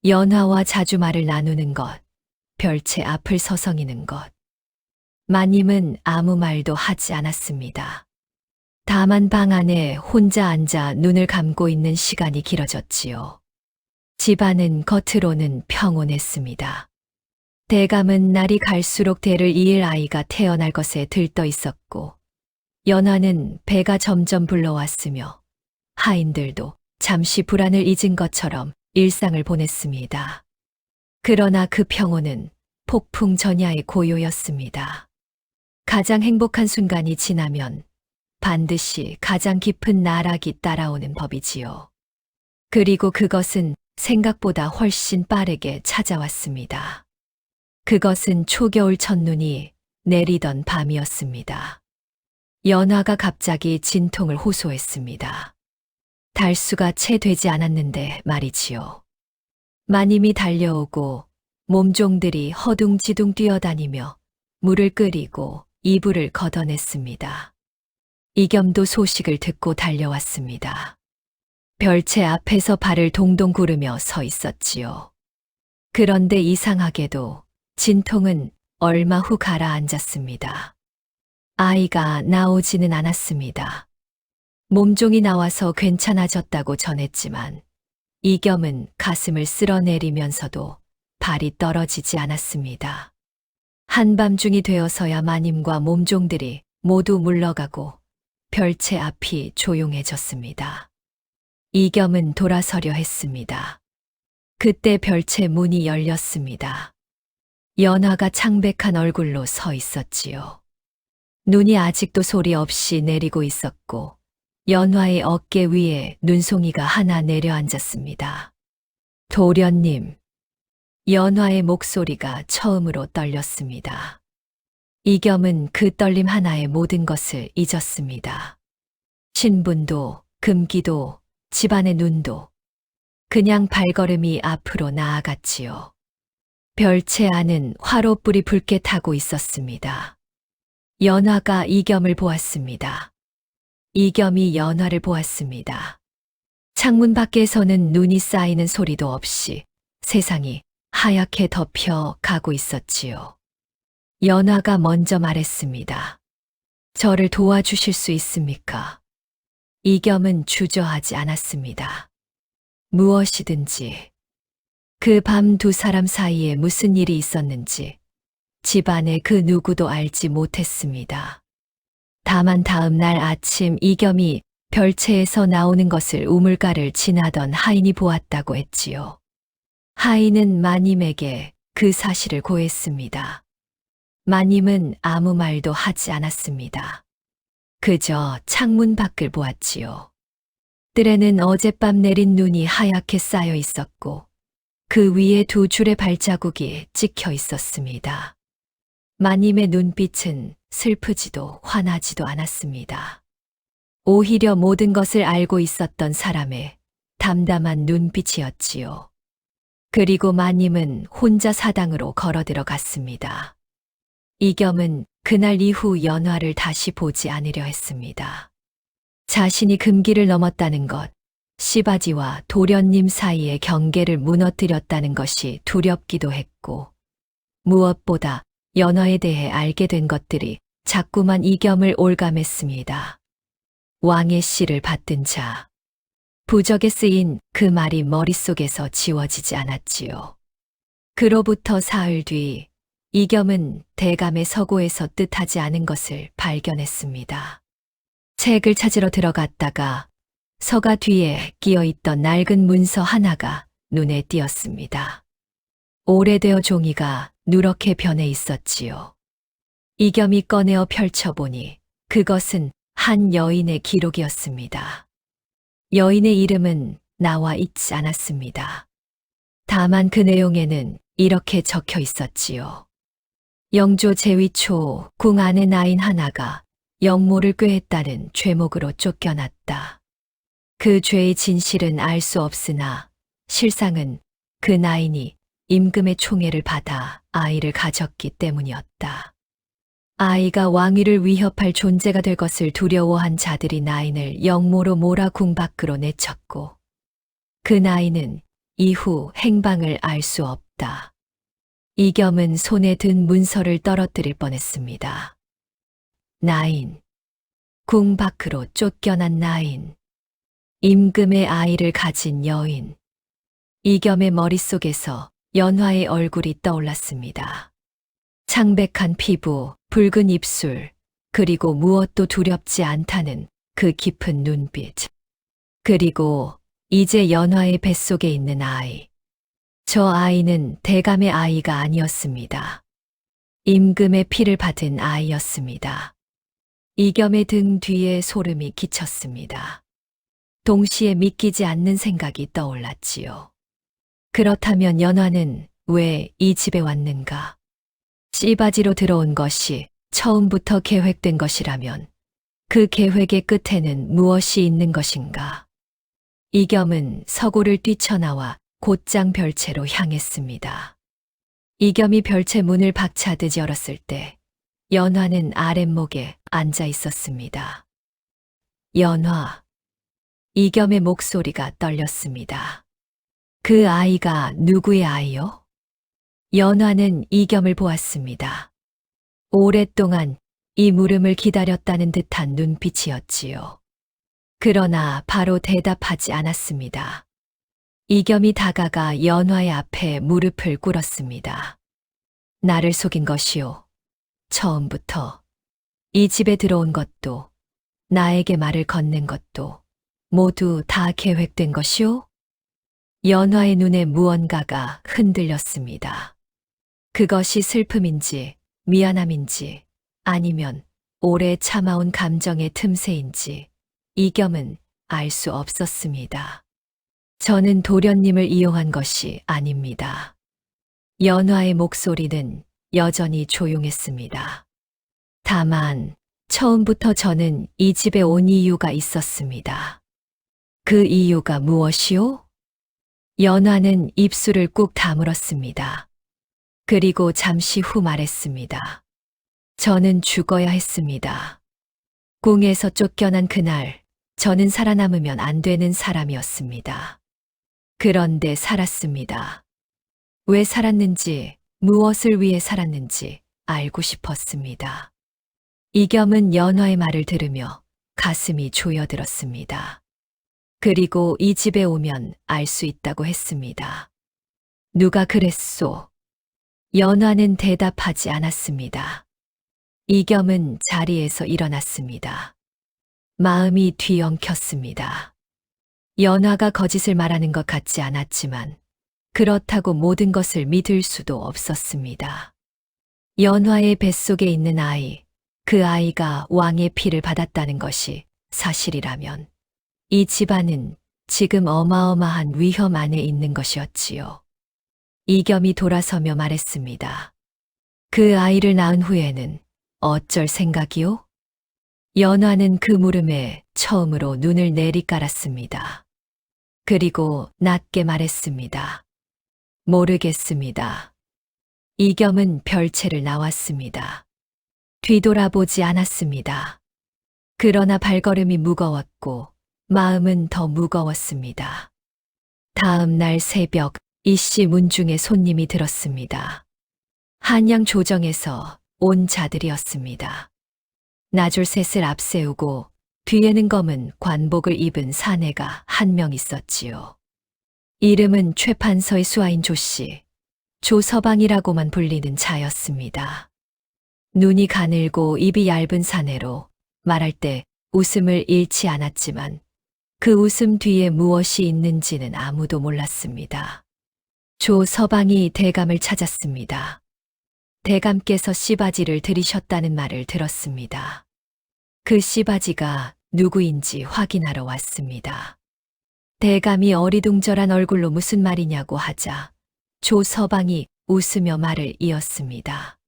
연화와 자주 말을 나누는 것, 별채 앞을 서성이는 것. 마님은 아무 말도 하지 않았습니다. 다만 방 안에 혼자 앉아 눈을 감고 있는 시간이 길어졌지요. 집안은 겉으로는 평온했습니다. 대감은 날이 갈수록 대를 이을 아이가 태어날 것에 들떠 있었고, 연화는 배가 점점 불러왔으며, 하인들도 잠시 불안을 잊은 것처럼 일상을 보냈습니다. 그러나 그 평온은 폭풍 전야의 고요였습니다. 가장 행복한 순간이 지나면 반드시 가장 깊은 나락이 따라오는 법이지요. 그리고 그것은 생각보다 훨씬 빠르게 찾아왔습니다. 그것은 초겨울 첫눈이 내리던 밤이었습니다. 연화가 갑자기 진통을 호소했습니다. 달수가 채 되지 않았는데 말이지요. 마님이 달려오고 몸종들이 허둥지둥 뛰어다니며 물을 끓이고 이불을 걷어냈습니다. 이겸도 소식을 듣고 달려왔습니다. 별채 앞에서 발을 동동 구르며 서 있었지요. 그런데 이상하게도 진통은 얼마 후 가라앉았습니다. 아이가 나오지는 않았습니다. 몸종이 나와서 괜찮아졌다고 전했지만 이겸은 가슴을 쓸어내리면서도 발이 떨어지지 않았습니다. 한밤중이 되어서야 마님과 몸종들이 모두 물러가고 별채 앞이 조용해졌습니다. 이겸은 돌아서려 했습니다. 그때 별채 문이 열렸습니다. 연화가 창백한 얼굴로 서 있었지요. 눈이 아직도 소리 없이 내리고 있었고 연화의 어깨 위에 눈송이가 하나 내려앉았습니다. 도련님. 연화의 목소리가 처음으로 떨렸습니다. 이겸은 그 떨림 하나에 모든 것을 잊었습니다. 신분도, 금기도, 집안의 눈도. 그냥 발걸음이 앞으로 나아갔지요. 별채 안은 화롯불이 붉게 타고 있었습니다. 연화가 이겸을 보았습니다. 이겸이 연화를 보았습니다. 창문 밖에서는 눈이 쌓이는 소리도 없이 세상이 하얗게 덮여 가고 있었지요. 연화가 먼저 말했습니다. 저를 도와주실 수 있습니까? 이겸은 주저하지 않았습니다. 무엇이든지. 그 밤 두 사람 사이에 무슨 일이 있었는지 집안의 그 누구도 알지 못했습니다. 다만 다음 날 아침 이겸이 별채에서 나오는 것을 우물가를 지나던 하인이 보았다고 했지요. 하인은 마님에게 그 사실을 고했습니다. 마님은 아무 말도 하지 않았습니다. 그저 창문 밖을 보았지요. 뜰에는 어젯밤 내린 눈이 하얗게 쌓여 있었고 그 위에 두 줄의 발자국이 찍혀 있었습니다. 마님의 눈빛은 슬프지도 화나지도 않았습니다. 오히려 모든 것을 알고 있었던 사람의 담담한 눈빛이었지요. 그리고 마님은 혼자 사당으로 걸어 들어갔습니다. 이겸은 그날 이후 연화를 다시 보지 않으려 했습니다. 자신이 금기를 넘었다는 것, 시바지와 도련님 사이의 경계를 무너뜨렸다는 것이 두렵기도 했고, 무엇보다 연화에 대해 알게 된 것들이 자꾸만 이겸을 올감했습니다. 왕의 씨를 받든 자. 부적에 쓰인 그 말이 머릿속에서 지워지지 않았지요. 그로부터 사흘 뒤 이겸은 대감의 서고에서 뜻하지 않은 것을 발견했습니다. 책을 찾으러 들어갔다가 서가 뒤에 끼어있던 낡은 문서 하나가 눈에 띄었습니다. 오래되어 종이가 누렇게 변해 있었지요. 이겸이 꺼내어 펼쳐보니 그것은 한 여인의 기록이었습니다. 여인의 이름은 나와 있지 않았습니다. 다만 그 내용에는 이렇게 적혀 있었지요. 영조 제위초 궁 안의 나인 하나가 영모를 꾀했다는 죄목으로 쫓겨났다. 그 죄의 진실은 알 수 없으나 실상은 그 나인이 임금의 총애를 받아 아이를 가졌기 때문이었다. 아이가 왕위를 위협할 존재가 될 것을 두려워한 자들이 나인을 영모로 몰아 궁 밖으로 내쳤고 그 나인은 이후 행방을 알 수 없다. 이겸은 손에 든 문서를 떨어뜨릴 뻔했습니다. 나인. 궁 밖으로 쫓겨난 나인. 임금의 아이를 가진 여인. 이겸의 머릿속에서 연화의 얼굴이 떠올랐습니다. 창백한 피부, 붉은 입술, 그리고 무엇도 두렵지 않다는 그 깊은 눈빛. 그리고 이제 연화의 뱃속에 있는 아이. 저 아이는 대감의 아이가 아니었습니다. 임금의 피를 받은 아이였습니다. 이겸의 등 뒤에 소름이 끼쳤습니다. 동시에 믿기지 않는 생각이 떠올랐지요. 그렇다면 연화는 왜 이 집에 왔는가? 씨바지로 들어온 것이 처음부터 계획된 것이라면 그 계획의 끝에는 무엇이 있는 것인가? 이겸은 서고를 뛰쳐나와 곧장 별채로 향했습니다. 이겸이 별채 문을 박차듯 열었을 때 연화는 아랫목에 앉아 있었습니다. 연화. 이겸의 목소리가 떨렸습니다. 그 아이가 누구의 아이요? 연화는 이겸을 보았습니다. 오랫동안 이 물음을 기다렸다는 듯한 눈빛이었지요. 그러나 바로 대답하지 않았습니다. 이겸이 다가가 연화의 앞에 무릎을 꿇었습니다. 나를 속인 것이요. 처음부터 이 집에 들어온 것도 나에게 말을 건넨 것도 모두 다 계획된 것이요? 연화의 눈에 무언가가 흔들렸습니다. 그것이 슬픔인지 미안함인지 아니면 오래 참아온 감정의 틈새인지 이겸은 알 수 없었습니다. 저는 도련님을 이용한 것이 아닙니다. 연화의 목소리는 여전히 조용했습니다. 다만 처음부터 저는 이 집에 온 이유가 있었습니다. 그 이유가 무엇이요? 연화는 입술을 꾹 다물었습니다. 그리고 잠시 후 말했습니다. 저는 죽어야 했습니다. 궁에서 쫓겨난 그날, 저는 살아남으면 안 되는 사람이었습니다. 그런데 살았습니다. 왜 살았는지, 무엇을 위해 살았는지 알고 싶었습니다. 이겸은 연화의 말을 들으며 가슴이 조여들었습니다. 그리고 이 집에 오면 알 수 있다고 했습니다. 누가 그랬소? 연화는 대답하지 않았습니다. 이겸은 자리에서 일어났습니다. 마음이 뒤엉켰습니다. 연화가 거짓을 말하는 것 같지 않았지만 그렇다고 모든 것을 믿을 수도 없었습니다. 연화의 뱃속에 있는 아이, 그 아이가 왕의 피를 받았다는 것이 사실이라면 이 집안은 지금 어마어마한 위험 안에 있는 것이었지요. 이겸이 돌아서며 말했습니다. 그 아이를 낳은 후에는 어쩔 생각이요? 연화는 그 물음에 처음으로 눈을 내리깔았습니다. 그리고 낮게 말했습니다. 모르겠습니다. 이겸은 별채를 나왔습니다. 뒤돌아보지 않았습니다. 그러나 발걸음이 무거웠고 마음은 더 무거웠습니다. 다음 날 새벽 이씨 문중에 손님이 들었습니다. 한양 조정에서 온 자들이었습니다. 나줄셋을 앞세우고 뒤에는 검은 관복을 입은 사내가 한 명 있었지요. 이름은 최판서의 수하인 조씨, 조서방이라고만 불리는 자였습니다. 눈이 가늘고 입이 얇은 사내로 말할 때 웃음을 잃지 않았지만 그 웃음 뒤에 무엇이 있는지는 아무도 몰랐습니다. 조서방이 대감을 찾았습니다. 대감께서 씨바지를 들이셨다는 말을 들었습니다. 그 씨바지가 누구인지 확인하러 왔습니다. 대감이 어리둥절한 얼굴로 무슨 말이냐고 하자 조서방이 웃으며 말을 이었습니다.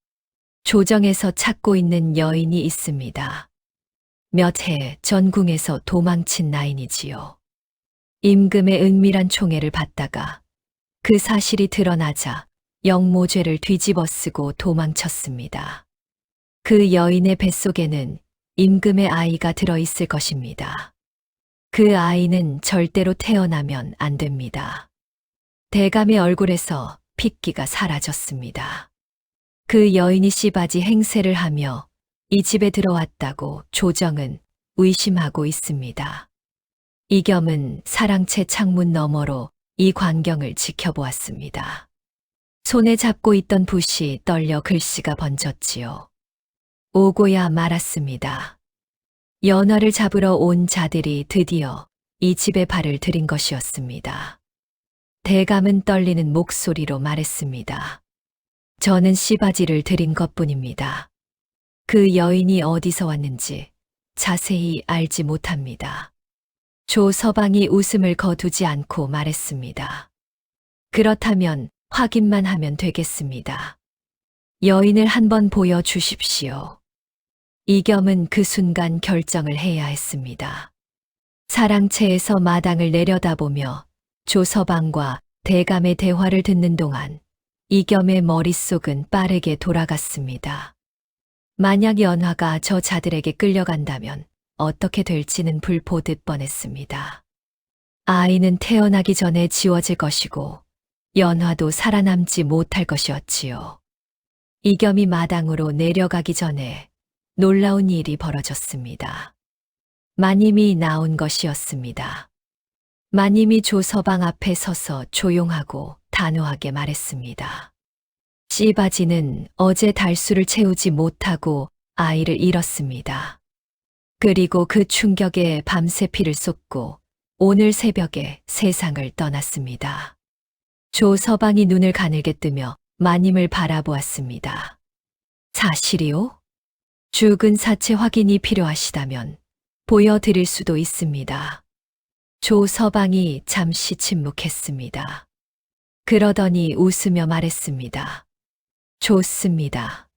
조정에서 찾고 있는 여인이 있습니다. 몇 해 전궁에서 도망친 나인이지요. 임금의 은밀한 총애를 받다가 그 사실이 드러나자 영모죄를 뒤집어 쓰고 도망쳤습니다. 그 여인의 뱃속에는 임금의 아이가 들어있을 것입니다. 그 아이는 절대로 태어나면 안 됩니다. 대감의 얼굴에서 핏기가 사라졌습니다. 그 여인이 씨바지 행세를 하며 이 집에 들어왔다고 조정은 의심하고 있습니다. 이겸은 사랑채 창문 너머로 이 광경을 지켜보았습니다. 손에 잡고 있던 붓이 떨려 글씨가 번졌지요. 오고야 말았습니다. 연화를 잡으러 온 자들이 드디어 이 집에 발을 들인 것이었습니다. 대감은 떨리는 목소리로 말했습니다. 저는 씨바지를 들인 것뿐입니다. 그 여인이 어디서 왔는지 자세히 알지 못합니다. 조서방이 웃음을 거두지 않고 말했습니다. 그렇다면 확인만 하면 되겠습니다. 여인을 한번 보여주십시오. 이겸은 그 순간 결정을 해야 했습니다. 사랑채에서 마당을 내려다보며 조서방과 대감의 대화를 듣는 동안 이겸의 머릿속은 빠르게 돌아갔습니다. 만약 연화가 저 자들에게 끌려간다면 어떻게 될지는 불보듯 뻔했습니다. 아이는 태어나기 전에 지워질 것이고 연화도 살아남지 못할 것이었지요. 이겸이 마당으로 내려가기 전에 놀라운 일이 벌어졌습니다. 마님이 나온 것이었습니다. 마님이 조서방 앞에 서서 조용하고 단호하게 말했습니다. 씨바지는 어제 달수를 채우지 못하고 아이를 잃었습니다. 그리고 그 충격에 밤새 피를 쏟고 오늘 새벽에 세상을 떠났습니다. 조서방이 눈을 가늘게 뜨며 마님을 바라보았습니다. 사실이요? 죽은 사체 확인이 필요하시다면 보여드릴 수도 있습니다. 조서방이 잠시 침묵했습니다. 그러더니 웃으며 말했습니다. 좋습니다.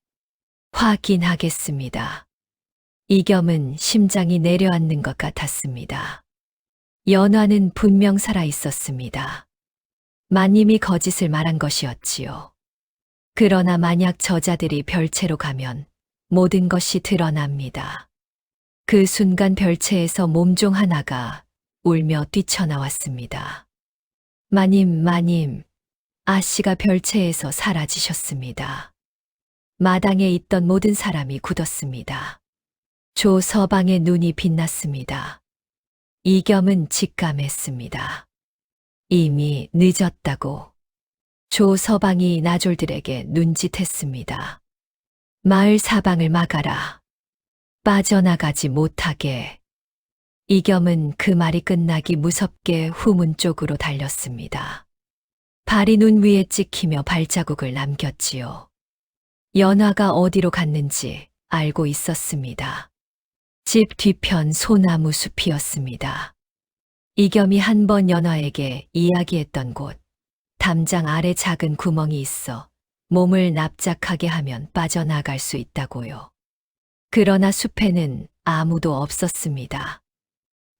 확인하겠습니다. 이겸은 심장이 내려앉는 것 같았습니다. 연화는 분명 살아 있었습니다. 마님이 거짓을 말한 것이었지요. 그러나 만약 저자들이 별채로 가면 모든 것이 드러납니다. 그 순간 별채에서 몸종 하나가 울며 뛰쳐나왔습니다. 마님, 아씨가 별채에서 사라지셨습니다. 마당에 있던 모든 사람이 굳었습니다. 조서방의 눈이 빛났습니다. 이겸은 직감했습니다. 이미 늦었다고. 조서방이 나졸들에게 눈짓했습니다. 마을 사방을 막아라. 빠져나가지 못하게. 이겸은 그 말이 끝나기 무섭게 후문 쪽으로 달렸습니다. 발이 눈 위에 찍히며 발자국을 남겼지요. 연화가 어디로 갔는지 알고 있었습니다. 집 뒤편 소나무 숲이었습니다. 이겸이 한 번 연화에게 이야기했던 곳, 담장 아래 작은 구멍이 있어 몸을 납작하게 하면 빠져나갈 수 있다고요. 그러나 숲에는 아무도 없었습니다.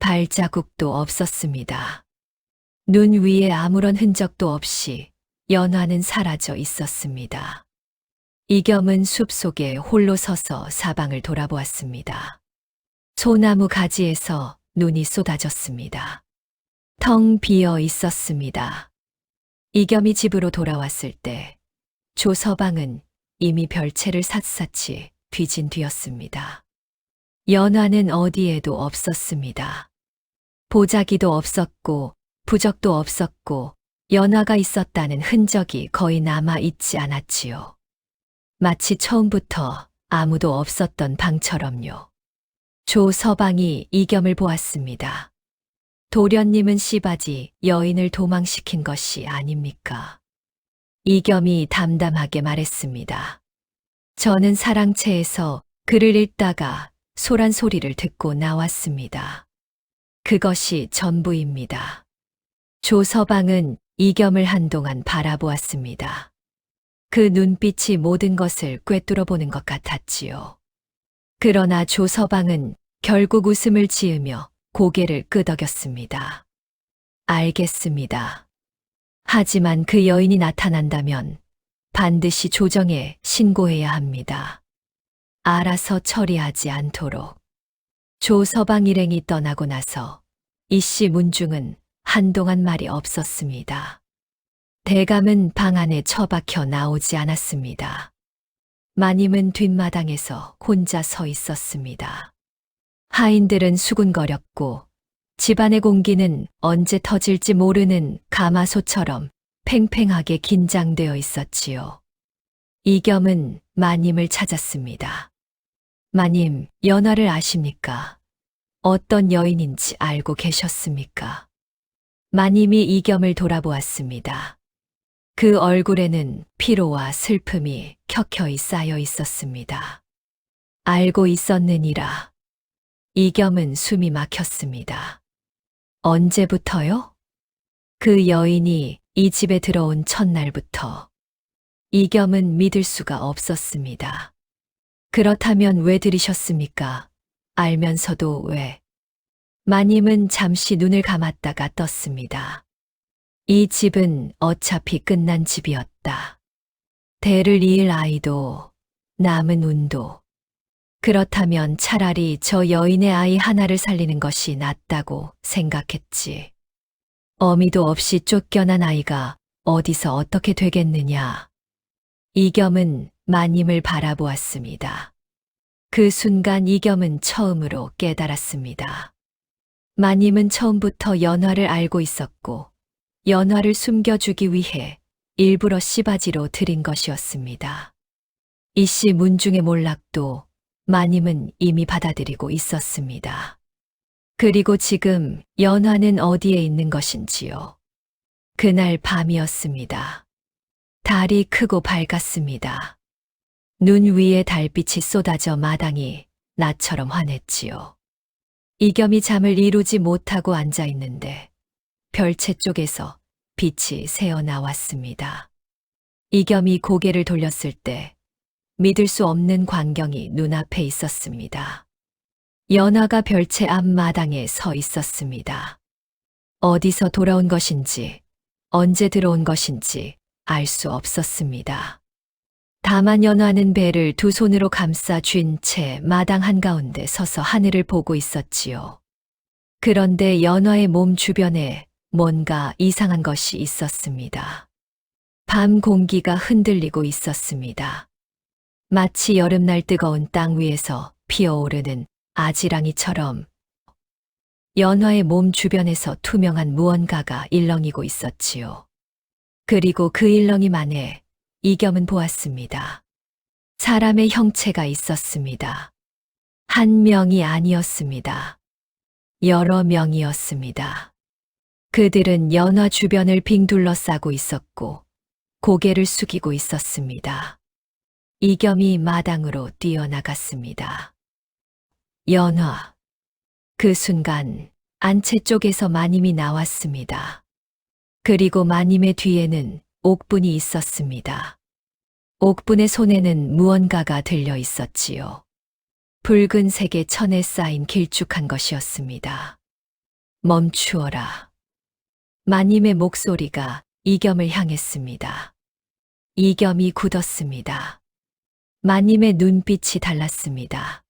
발자국도 없었습니다. 눈 위에 아무런 흔적도 없이 연화는 사라져 있었습니다. 이겸은 숲속에 홀로 서서 사방을 돌아보았습니다. 소나무 가지에서 눈이 쏟아졌습니다. 텅 비어 있었습니다. 이겸이 집으로 돌아왔을 때 조서방은 이미 별채를 샅샅이 뒤진 뒤였습니다. 연화는 어디에도 없었습니다. 보자기도 없었고 부적도 없었고 연화가 있었다는 흔적이 거의 남아 있지 않았지요. 마치 처음부터 아무도 없었던 방처럼요. 조서방이 이겸을 보았습니다. 도련님은 씨바지 여인을 도망시킨 것이 아닙니까? 이겸이 담담하게 말했습니다. 저는 사랑채에서 글을 읽다가 소란 소리를 듣고 나왔습니다. 그것이 전부입니다. 조서방은 이겸을 한동안 바라보았습니다. 그 눈빛이 모든 것을 꿰뚫어 보는 것 같았지요. 그러나 조서방은 결국 웃음을 지으며 고개를 끄덕였습니다. 알겠습니다. 하지만 그 여인이 나타난다면 반드시 조정에 신고해야 합니다. 알아서 처리하지 않도록. 조서방 일행이 떠나고 나서 이씨 문중은 한동안 말이 없었습니다. 대감은 방 안에 처박혀 나오지 않았습니다. 마님은 뒷마당에서 혼자 서 있었습니다. 하인들은 수군거렸고 집안의 공기는 언제 터질지 모르는 가마솥처럼 팽팽하게 긴장되어 있었지요. 이겸은 마님을 찾았습니다. 마님, 연화를 아십니까? 어떤 여인인지 알고 계셨습니까? 마님이 이겸을 돌아보았습니다. 그 얼굴에는 피로와 슬픔이 켜켜이 쌓여 있었습니다. 알고 있었느니라. 이겸은 숨이 막혔습니다. 언제부터요? 그 여인이 이 집에 들어온 첫날부터. 이겸은 믿을 수가 없었습니다. 그렇다면 왜 들이셨습니까? 알면서도 왜? 마님은 잠시 눈을 감았다가 떴습니다. 이 집은 어차피 끝난 집이었다. 대를 이을 아이도 남은 운도. 그렇다면 차라리 저 여인의 아이 하나를 살리는 것이 낫다고 생각했지. 어미도 없이 쫓겨난 아이가 어디서 어떻게 되겠느냐. 이겸은 마님을 바라보았습니다. 그 순간 이겸은 처음으로 깨달았습니다. 마님은 처음부터 연화를 알고 있었고 연화를 숨겨주기 위해 일부러 씨바지로 들인 것이었습니다. 이씨 문중의 몰락도 마님은 이미 받아들이고 있었습니다. 그리고 지금 연화는 어디에 있는 것인지요. 그날 밤이었습니다. 달이 크고 밝았습니다. 눈 위에 달빛이 쏟아져 마당이 나처럼 환했지요. 이겸이 잠을 이루지 못하고 앉아 있는데 별채 쪽에서 빛이 새어 나왔습니다. 이겸이 고개를 돌렸을 때 믿을 수 없는 광경이 눈앞에 있었습니다. 연화가 별채 앞마당에 서 있었습니다. 어디서 돌아온 것인지, 언제 들어온 것인지 알 수 없었습니다. 다만 연화는 배를 두 손으로 감싸 쥔 채 마당 한가운데 서서 하늘을 보고 있었지요. 그런데 연화의 몸 주변에 뭔가 이상한 것이 있었습니다. 밤 공기가 흔들리고 있었습니다. 마치 여름날 뜨거운 땅 위에서 피어오르는 아지랑이처럼 연화의 몸 주변에서 투명한 무언가가 일렁이고 있었지요. 그리고 그 일렁임안에 이겸은 보았습니다. 사람의 형체가 있었습니다. 한 명이 아니었습니다. 여러 명이었습니다. 그들은 연화 주변을 빙 둘러싸고 있었고 고개를 숙이고 있었습니다. 이겸이 마당으로 뛰어나갔습니다. 연화. 그 순간 안채 쪽에서 마님이 나왔습니다. 그리고 마님의 뒤에는 옥분이 있었습니다. 옥분의 손에는 무언가가 들려 있었지요. 붉은색의 천에 쌓인 길쭉한 것이었습니다. 멈추어라. 마님의 목소리가 이겸을 향했습니다. 이겸이 굳었습니다. 마님의 눈빛이 달랐습니다.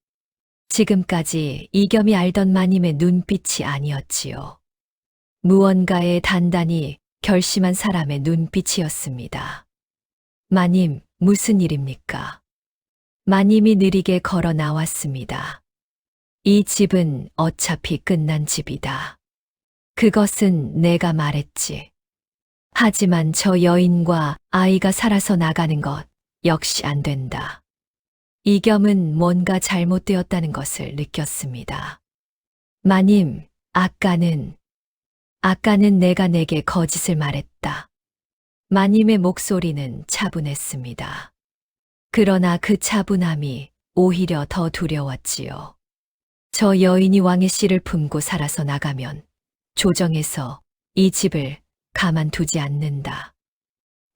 지금까지 이겸이 알던 마님의 눈빛이 아니었지요. 무언가에 단단히 결심한 사람의 눈빛이었습니다. 마님, 무슨 일입니까? 마님이 느리게 걸어 나왔습니다. 이 집은 어차피 끝난 집이다. 그것은 내가 말했지. 하지만 저 여인과 아이가 살아서 나가는 것 역시 안 된다. 이겸은 뭔가 잘못되었다는 것을 느꼈습니다. 마님, 아까는 내가 내게 거짓을 말했다. 마님의 목소리는 차분했습니다. 그러나 그 차분함이 오히려 더 두려웠지요. 저 여인이 왕의 씨를 품고 살아서 나가면 조정에서 이 집을 가만두지 않는다.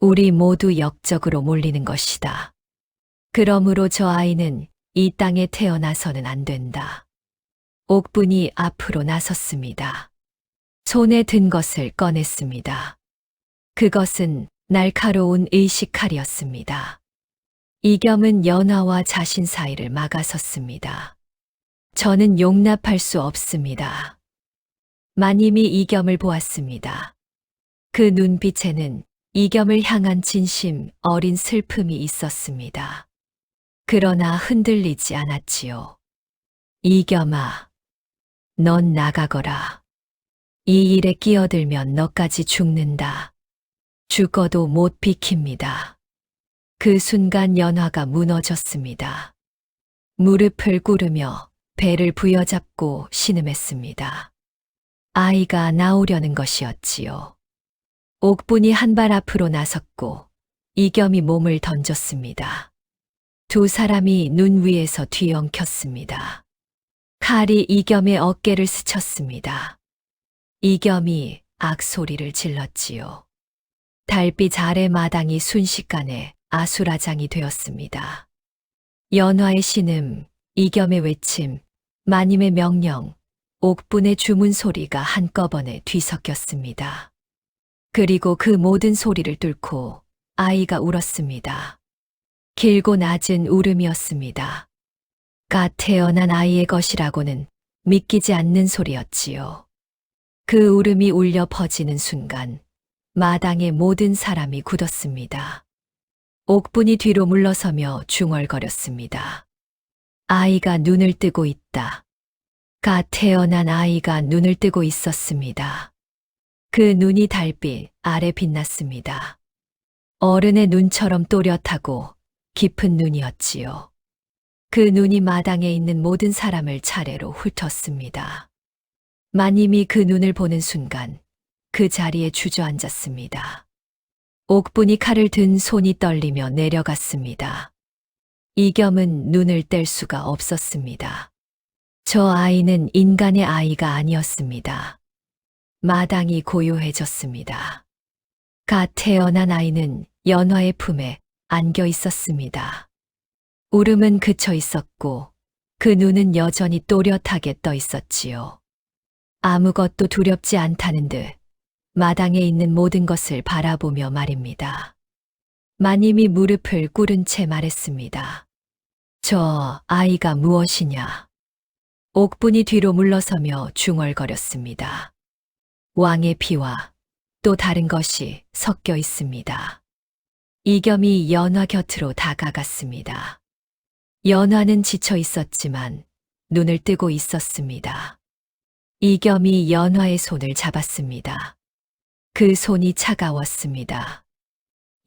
우리 모두 역적으로 몰리는 것이다. 그러므로 저 아이는 이 땅에 태어나서는 안 된다. 옥분이 앞으로 나섰습니다. 손에 든 것을 꺼냈습니다. 그것은 날카로운 의식칼이었습니다. 이겸은 연화와 자신 사이를 막아섰습니다. 저는 용납할 수 없습니다. 마님이 이겸을 보았습니다. 그 눈빛에는 이겸을 향한 진심 어린 슬픔이 있었습니다. 그러나 흔들리지 않았지요. 이겸아, 넌 나가거라. 이 일에 끼어들면 너까지 죽는다. 죽어도 못 비킵니다. 그 순간 연화가 무너졌습니다. 무릎을 꿇으며 배를 부여잡고 신음했습니다. 아이가 나오려는 것이었지요. 옥분이 한 발 앞으로 나섰고 이겸이 몸을 던졌습니다. 두 사람이 눈 위에서 뒤엉켰습니다. 칼이 이겸의 어깨를 스쳤습니다. 이겸이 악소리를 질렀지요. 달빛 아래 마당이 순식간에 아수라장이 되었습니다. 연화의 신음, 이겸의 외침, 마님의 명령, 옥분의 주문 소리가 한꺼번에 뒤섞였습니다. 그리고 그 모든 소리를 뚫고 아이가 울었습니다. 길고 낮은 울음이었습니다. 갓 태어난 아이의 것이라고는 믿기지 않는 소리였지요. 그 울음이 울려 퍼지는 순간 마당의 모든 사람이 굳었습니다. 옥분이 뒤로 물러서며 중얼거렸습니다. 아이가 눈을 뜨고 있다. 갓 태어난 아이가 눈을 뜨고 있었습니다. 그 눈이 달빛 아래 빛났습니다. 어른의 눈처럼 또렷하고 깊은 눈이었지요. 그 눈이 마당에 있는 모든 사람을 차례로 훑었습니다. 마님이 그 눈을 보는 순간 그 자리에 주저앉았습니다. 옥분이 칼을 든 손이 떨리며 내려갔습니다. 이겸은 눈을 뗄 수가 없었습니다. 저 아이는 인간의 아이가 아니었습니다. 마당이 고요해졌습니다. 갓 태어난 아이는 연화의 품에 안겨 있었습니다. 울음은 그쳐 있었고 그 눈은 여전히 또렷하게 떠 있었지요. 아무것도 두렵지 않다는 듯 마당에 있는 모든 것을 바라보며 말입니다. 마님이 무릎을 꿇은 채 말했습니다. 저 아이가 무엇이냐? 옥분이 뒤로 물러서며 중얼거렸습니다. 왕의 피와 또 다른 것이 섞여 있습니다. 이겸이 연화 곁으로 다가갔습니다. 연화는 지쳐 있었지만 눈을 뜨고 있었습니다. 이겸이 연화의 손을 잡았습니다. 그 손이 차가웠습니다.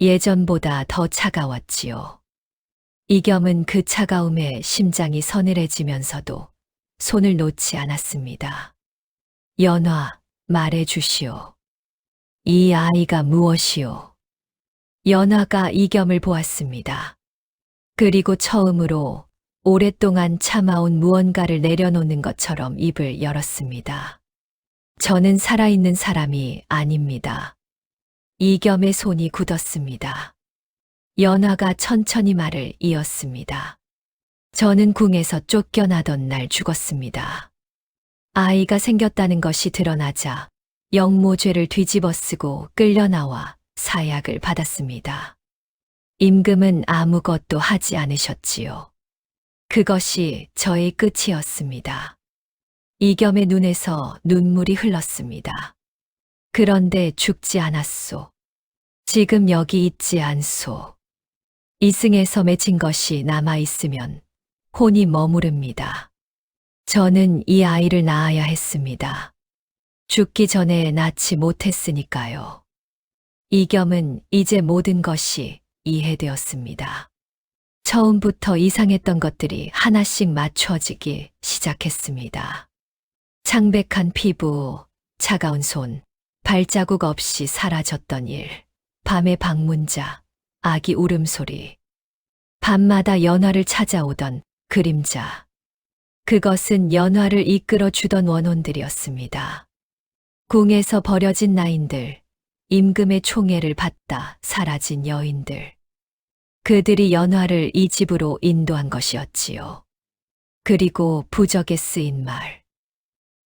예전보다 더 차가웠지요. 이겸은 그 차가움에 심장이 서늘해지면서도 손을 놓지 않았습니다. 연화, 말해 주시오. 이 아이가 무엇이오? 연화가 이겸을 보았습니다. 그리고 처음으로 오랫동안 참아온 무언가를 내려놓는 것처럼 입을 열었습니다. 저는 살아있는 사람이 아닙니다. 이겸의 손이 굳었습니다. 연화가 천천히 말을 이었습니다. 저는 궁에서 쫓겨나던 날 죽었습니다. 아이가 생겼다는 것이 드러나자 영모죄를 뒤집어쓰고 끌려나와 사약을 받았습니다. 임금은 아무것도 하지 않으셨지요. 그것이 저의 끝이었습니다. 이겸의 눈에서 눈물이 흘렀습니다. 그런데 죽지 않았소. 지금 여기 있지 않소. 이승에서 맺힌 것이 남아있으면 혼이 머무릅니다. 저는 이 아이를 낳아야 했습니다. 죽기 전에 낳지 못했으니까요. 이겸은 이제 모든 것이 이해되었습니다. 처음부터 이상했던 것들이 하나씩 맞춰지기 시작했습니다. 창백한 피부, 차가운 손, 발자국 없이 사라졌던 일, 밤의 방문자, 아기 울음소리, 밤마다 연화를 찾아오던 그림자. 그것은 연화를 이끌어 주던 원혼들이었습니다. 궁에서 버려진 나인들, 임금의 총애를 받다 사라진 여인들. 그들이 연화를 이 집으로 인도한 것이었지요. 그리고 부적에 쓰인 말.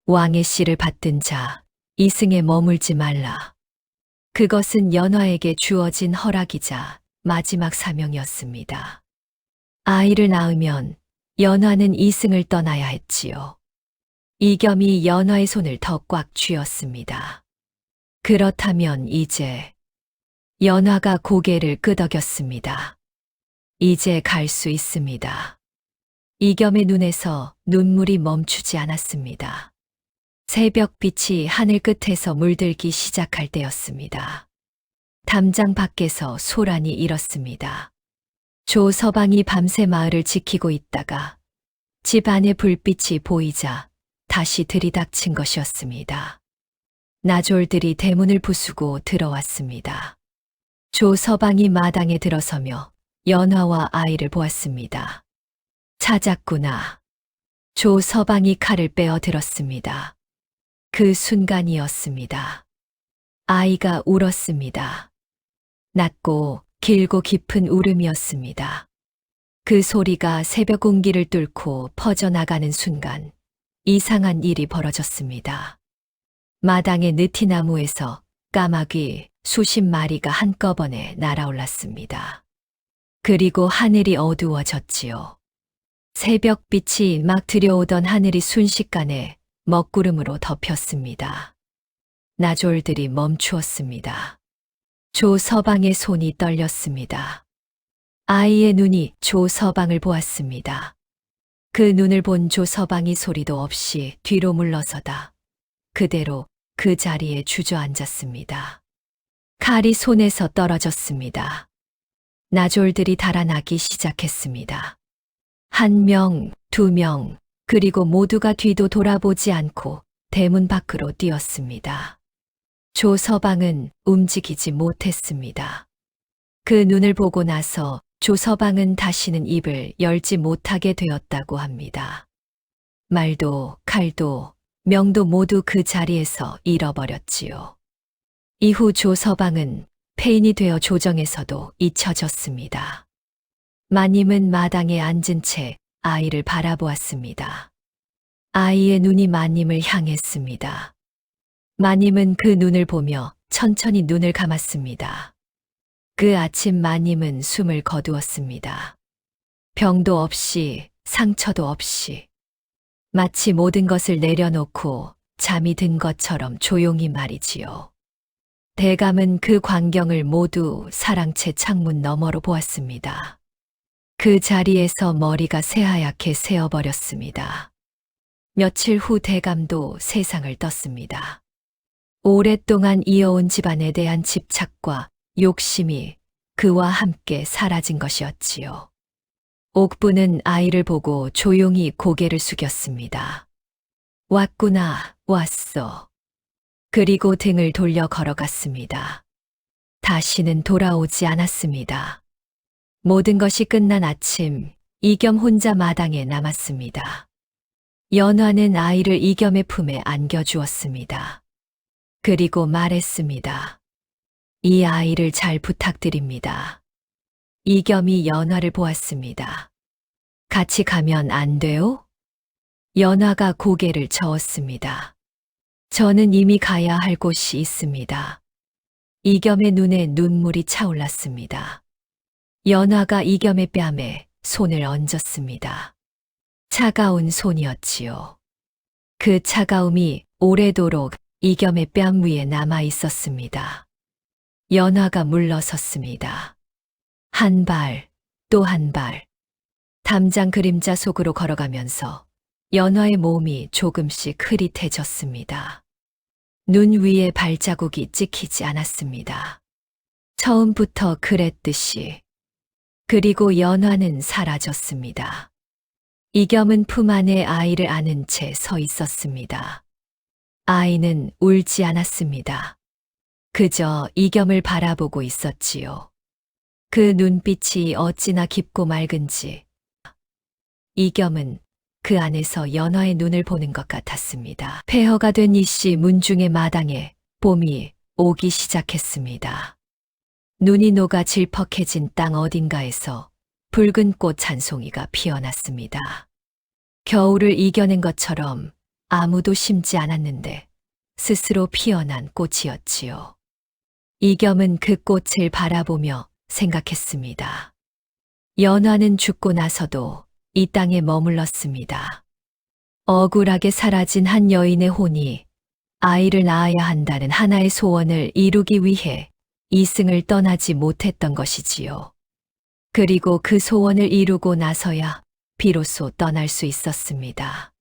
왕의 씨를 받든 자, 이승에 머물지 말라. 그것은 연화에게 주어진 허락이자 마지막 사명이었습니다. 아이를 낳으면 연화는 이승을 떠나야 했지요. 이겸이 연화의 손을 더 꽉 쥐었습니다. 그렇다면 이제 연화가 고개를 끄덕였습니다. 이제 갈 수 있습니다. 이겸의 눈에서 눈물이 멈추지 않았습니다. 새벽빛이 하늘 끝에서 물들기 시작할 때였습니다. 담장 밖에서 소란이 일었습니다. 조서방이 밤새 마을을 지키고 있다가 집 안에 불빛이 보이자 다시 들이닥친 것이었습니다. 나졸들이 대문을 부수고 들어왔습니다. 조서방이 마당에 들어서며 연화와 아이를 보았습니다. 찾았구나. 조서방이 칼을 빼어 들었습니다. 그 순간이었습니다. 아이가 울었습니다. 낮고 길고 깊은 울음이었습니다. 그 소리가 새벽 공기를 뚫고 퍼져나가는 순간 이상한 일이 벌어졌습니다. 마당의 느티나무에서 까마귀 수십 마리가 한꺼번에 날아올랐습니다. 그리고 하늘이 어두워졌지요. 새벽빛이 막 들여오던 하늘이 순식간에 먹구름으로 덮였습니다. 나졸들이 멈추었습니다. 조서방의 손이 떨렸습니다. 아이의 눈이 조서방을 보았습니다. 그 눈을 본 조서방이 소리도 없이 뒤로 물러서다 그대로 그 자리에 주저앉았습니다. 칼이 손에서 떨어졌습니다. 나졸들이 달아나기 시작했습니다. 1명, 2명, 그리고 모두가 뒤도 돌아보지 않고 대문 밖으로 뛰었습니다. 조서방은 움직이지 못했습니다. 그 눈을 보고 나서 조서방은 다시는 입을 열지 못하게 되었다고 합니다. 말도 칼도 명도 모두 그 자리에서 잃어버렸지요. 이후 조서방은 폐인이 되어 조정에서도 잊혀졌습니다. 마님은 마당에 앉은 채 아이를 바라보았습니다. 아이의 눈이 마님을 향했습니다. 마님은 그 눈을 보며 천천히 눈을 감았습니다. 그 아침 마님은 숨을 거두었습니다. 병도 없이 상처도 없이 마치 모든 것을 내려놓고 잠이 든 것처럼 조용히 말이지요. 대감은 그 광경을 모두 사랑채 창문 너머로 보았습니다. 그 자리에서 머리가 새하얗게 새어버렸습니다. 며칠 후 대감도 세상을 떴습니다. 오랫동안 이어온 집안에 대한 집착과 욕심이 그와 함께 사라진 것이었지요. 옥부는 아이를 보고 조용히 고개를 숙였습니다. 왔구나, 왔어. 그리고 등을 돌려 걸어갔습니다. 다시는 돌아오지 않았습니다. 모든 것이 끝난 아침, 이겸 혼자 마당에 남았습니다. 연화는 아이를 이겸의 품에 안겨주었습니다. 그리고 말했습니다. 이 아이를 잘 부탁드립니다. 이겸이 연화를 보았습니다. 같이 가면 안 돼요? 연화가 고개를 저었습니다. 저는 이미 가야 할 곳이 있습니다. 이겸의 눈에 눈물이 차올랐습니다. 연화가 이겸의 뺨에 손을 얹었습니다. 차가운 손이었지요. 그 차가움이 오래도록 이겸의 뺨 위에 남아 있었습니다. 연화가 물러섰습니다. 한 발, 또 한 발. 담장 그림자 속으로 걸어가면서 연화의 몸이 조금씩 흐릿해졌습니다. 눈 위에 발자국이 찍히지 않았습니다. 처음부터 그랬듯이. 그리고 연화는 사라졌습니다. 이겸은 품 안에 아이를 안은 채 서 있었습니다. 아이는 울지 않았습니다. 그저 이겸을 바라보고 있었지요. 그 눈빛이 어찌나 깊고 맑은지. 이겸은 그 안에서 연화의 눈을 보는 것 같았습니다. 폐허가 된 이씨 문중의 마당에 봄이 오기 시작했습니다. 눈이 녹아 질퍽해진 땅 어딘가에서 붉은 꽃 한 송이가 피어났습니다. 겨울을 이겨낸 것처럼 아무도 심지 않았는데 스스로 피어난 꽃이었지요. 이겸은 그 꽃을 바라보며 생각했습니다. 연화는 죽고 나서도 이 땅에 머물렀습니다. 억울하게 사라진 한 여인의 혼이 아이를 낳아야 한다는 하나의 소원을 이루기 위해 이승을 떠나지 못했던 것이지요. 그리고 그 소원을 이루고 나서야 비로소 떠날 수 있었습니다.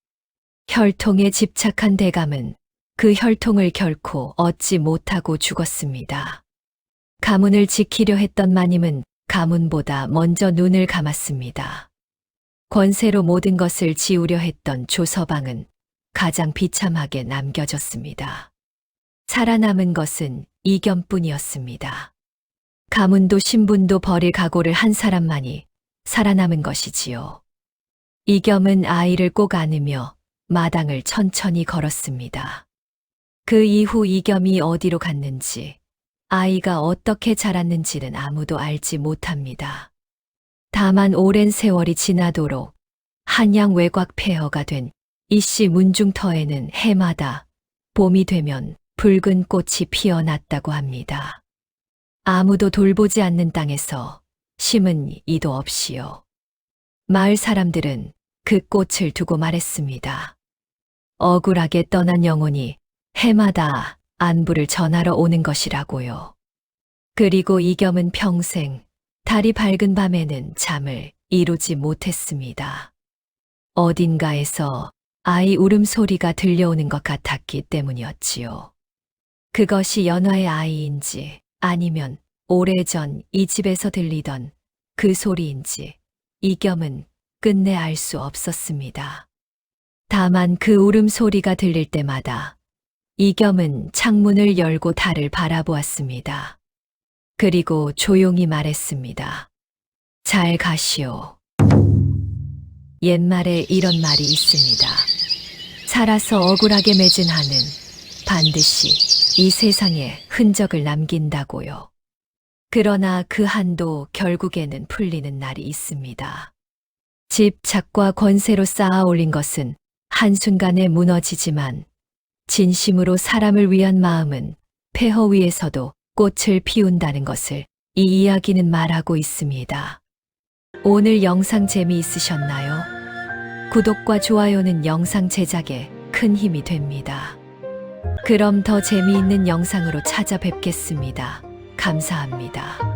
혈통에 집착한 대감은 그 혈통을 결코 얻지 못하고 죽었습니다. 가문을 지키려 했던 마님은 가문보다 먼저 눈을 감았습니다. 권세로 모든 것을 지우려 했던 조서방은 가장 비참하게 남겨졌습니다. 살아남은 것은 이겸뿐이었습니다. 가문도 신분도 버릴 각오를 한 사람만이 살아남은 것이지요. 이겸은 아이를 꼭 안으며 마당을 천천히 걸었습니다. 그 이후 이겸이 어디로 갔는지, 아이가 어떻게 자랐는지는 아무도 알지 못합니다. 다만 오랜 세월이 지나도록 한양 외곽 폐허가 된 이씨 문중터에는 해마다 봄이 되면 붉은 꽃이 피어났다고 합니다. 아무도 돌보지 않는 땅에서 심은 이도 없이요. 마을 사람들은 그 꽃을 두고 말했습니다. 억울하게 떠난 영혼이 해마다 안부를 전하러 오는 것이라고요. 그리고 이겸은 평생 달이 밝은 밤에는 잠을 이루지 못했습니다. 어딘가에서 아이 울음소리가 들려오는 것 같았기 때문이었지요. 그것이 연화의 아이인지 아니면 오래전 이 집에서 들리던 그 소리인지 이겸은 끝내 알 수 없었습니다. 다만 그 울음소리가 들릴 때마다 이겸은 창문을 열고 달을 바라보았습니다. 그리고 조용히 말했습니다. 잘 가시오. 옛말에 이런 말이 있습니다. 살아서 억울하게 맺은 한은 반드시 이 세상에 흔적을 남긴다고요. 그러나 그 한도 결국에는 풀리는 날이 있습니다. 집착과 권세로 쌓아 올린 것은 한순간에 무너지지만 진심으로 사람을 위한 마음은 폐허 위에서도 꽃을 피운다는 것을 이 이야기는 말하고 있습니다. 오늘 영상 재미있으셨나요? 구독과 좋아요는 영상 제작에 큰 힘이 됩니다. 그럼 더 재미있는 영상으로 찾아뵙겠습니다. 감사합니다.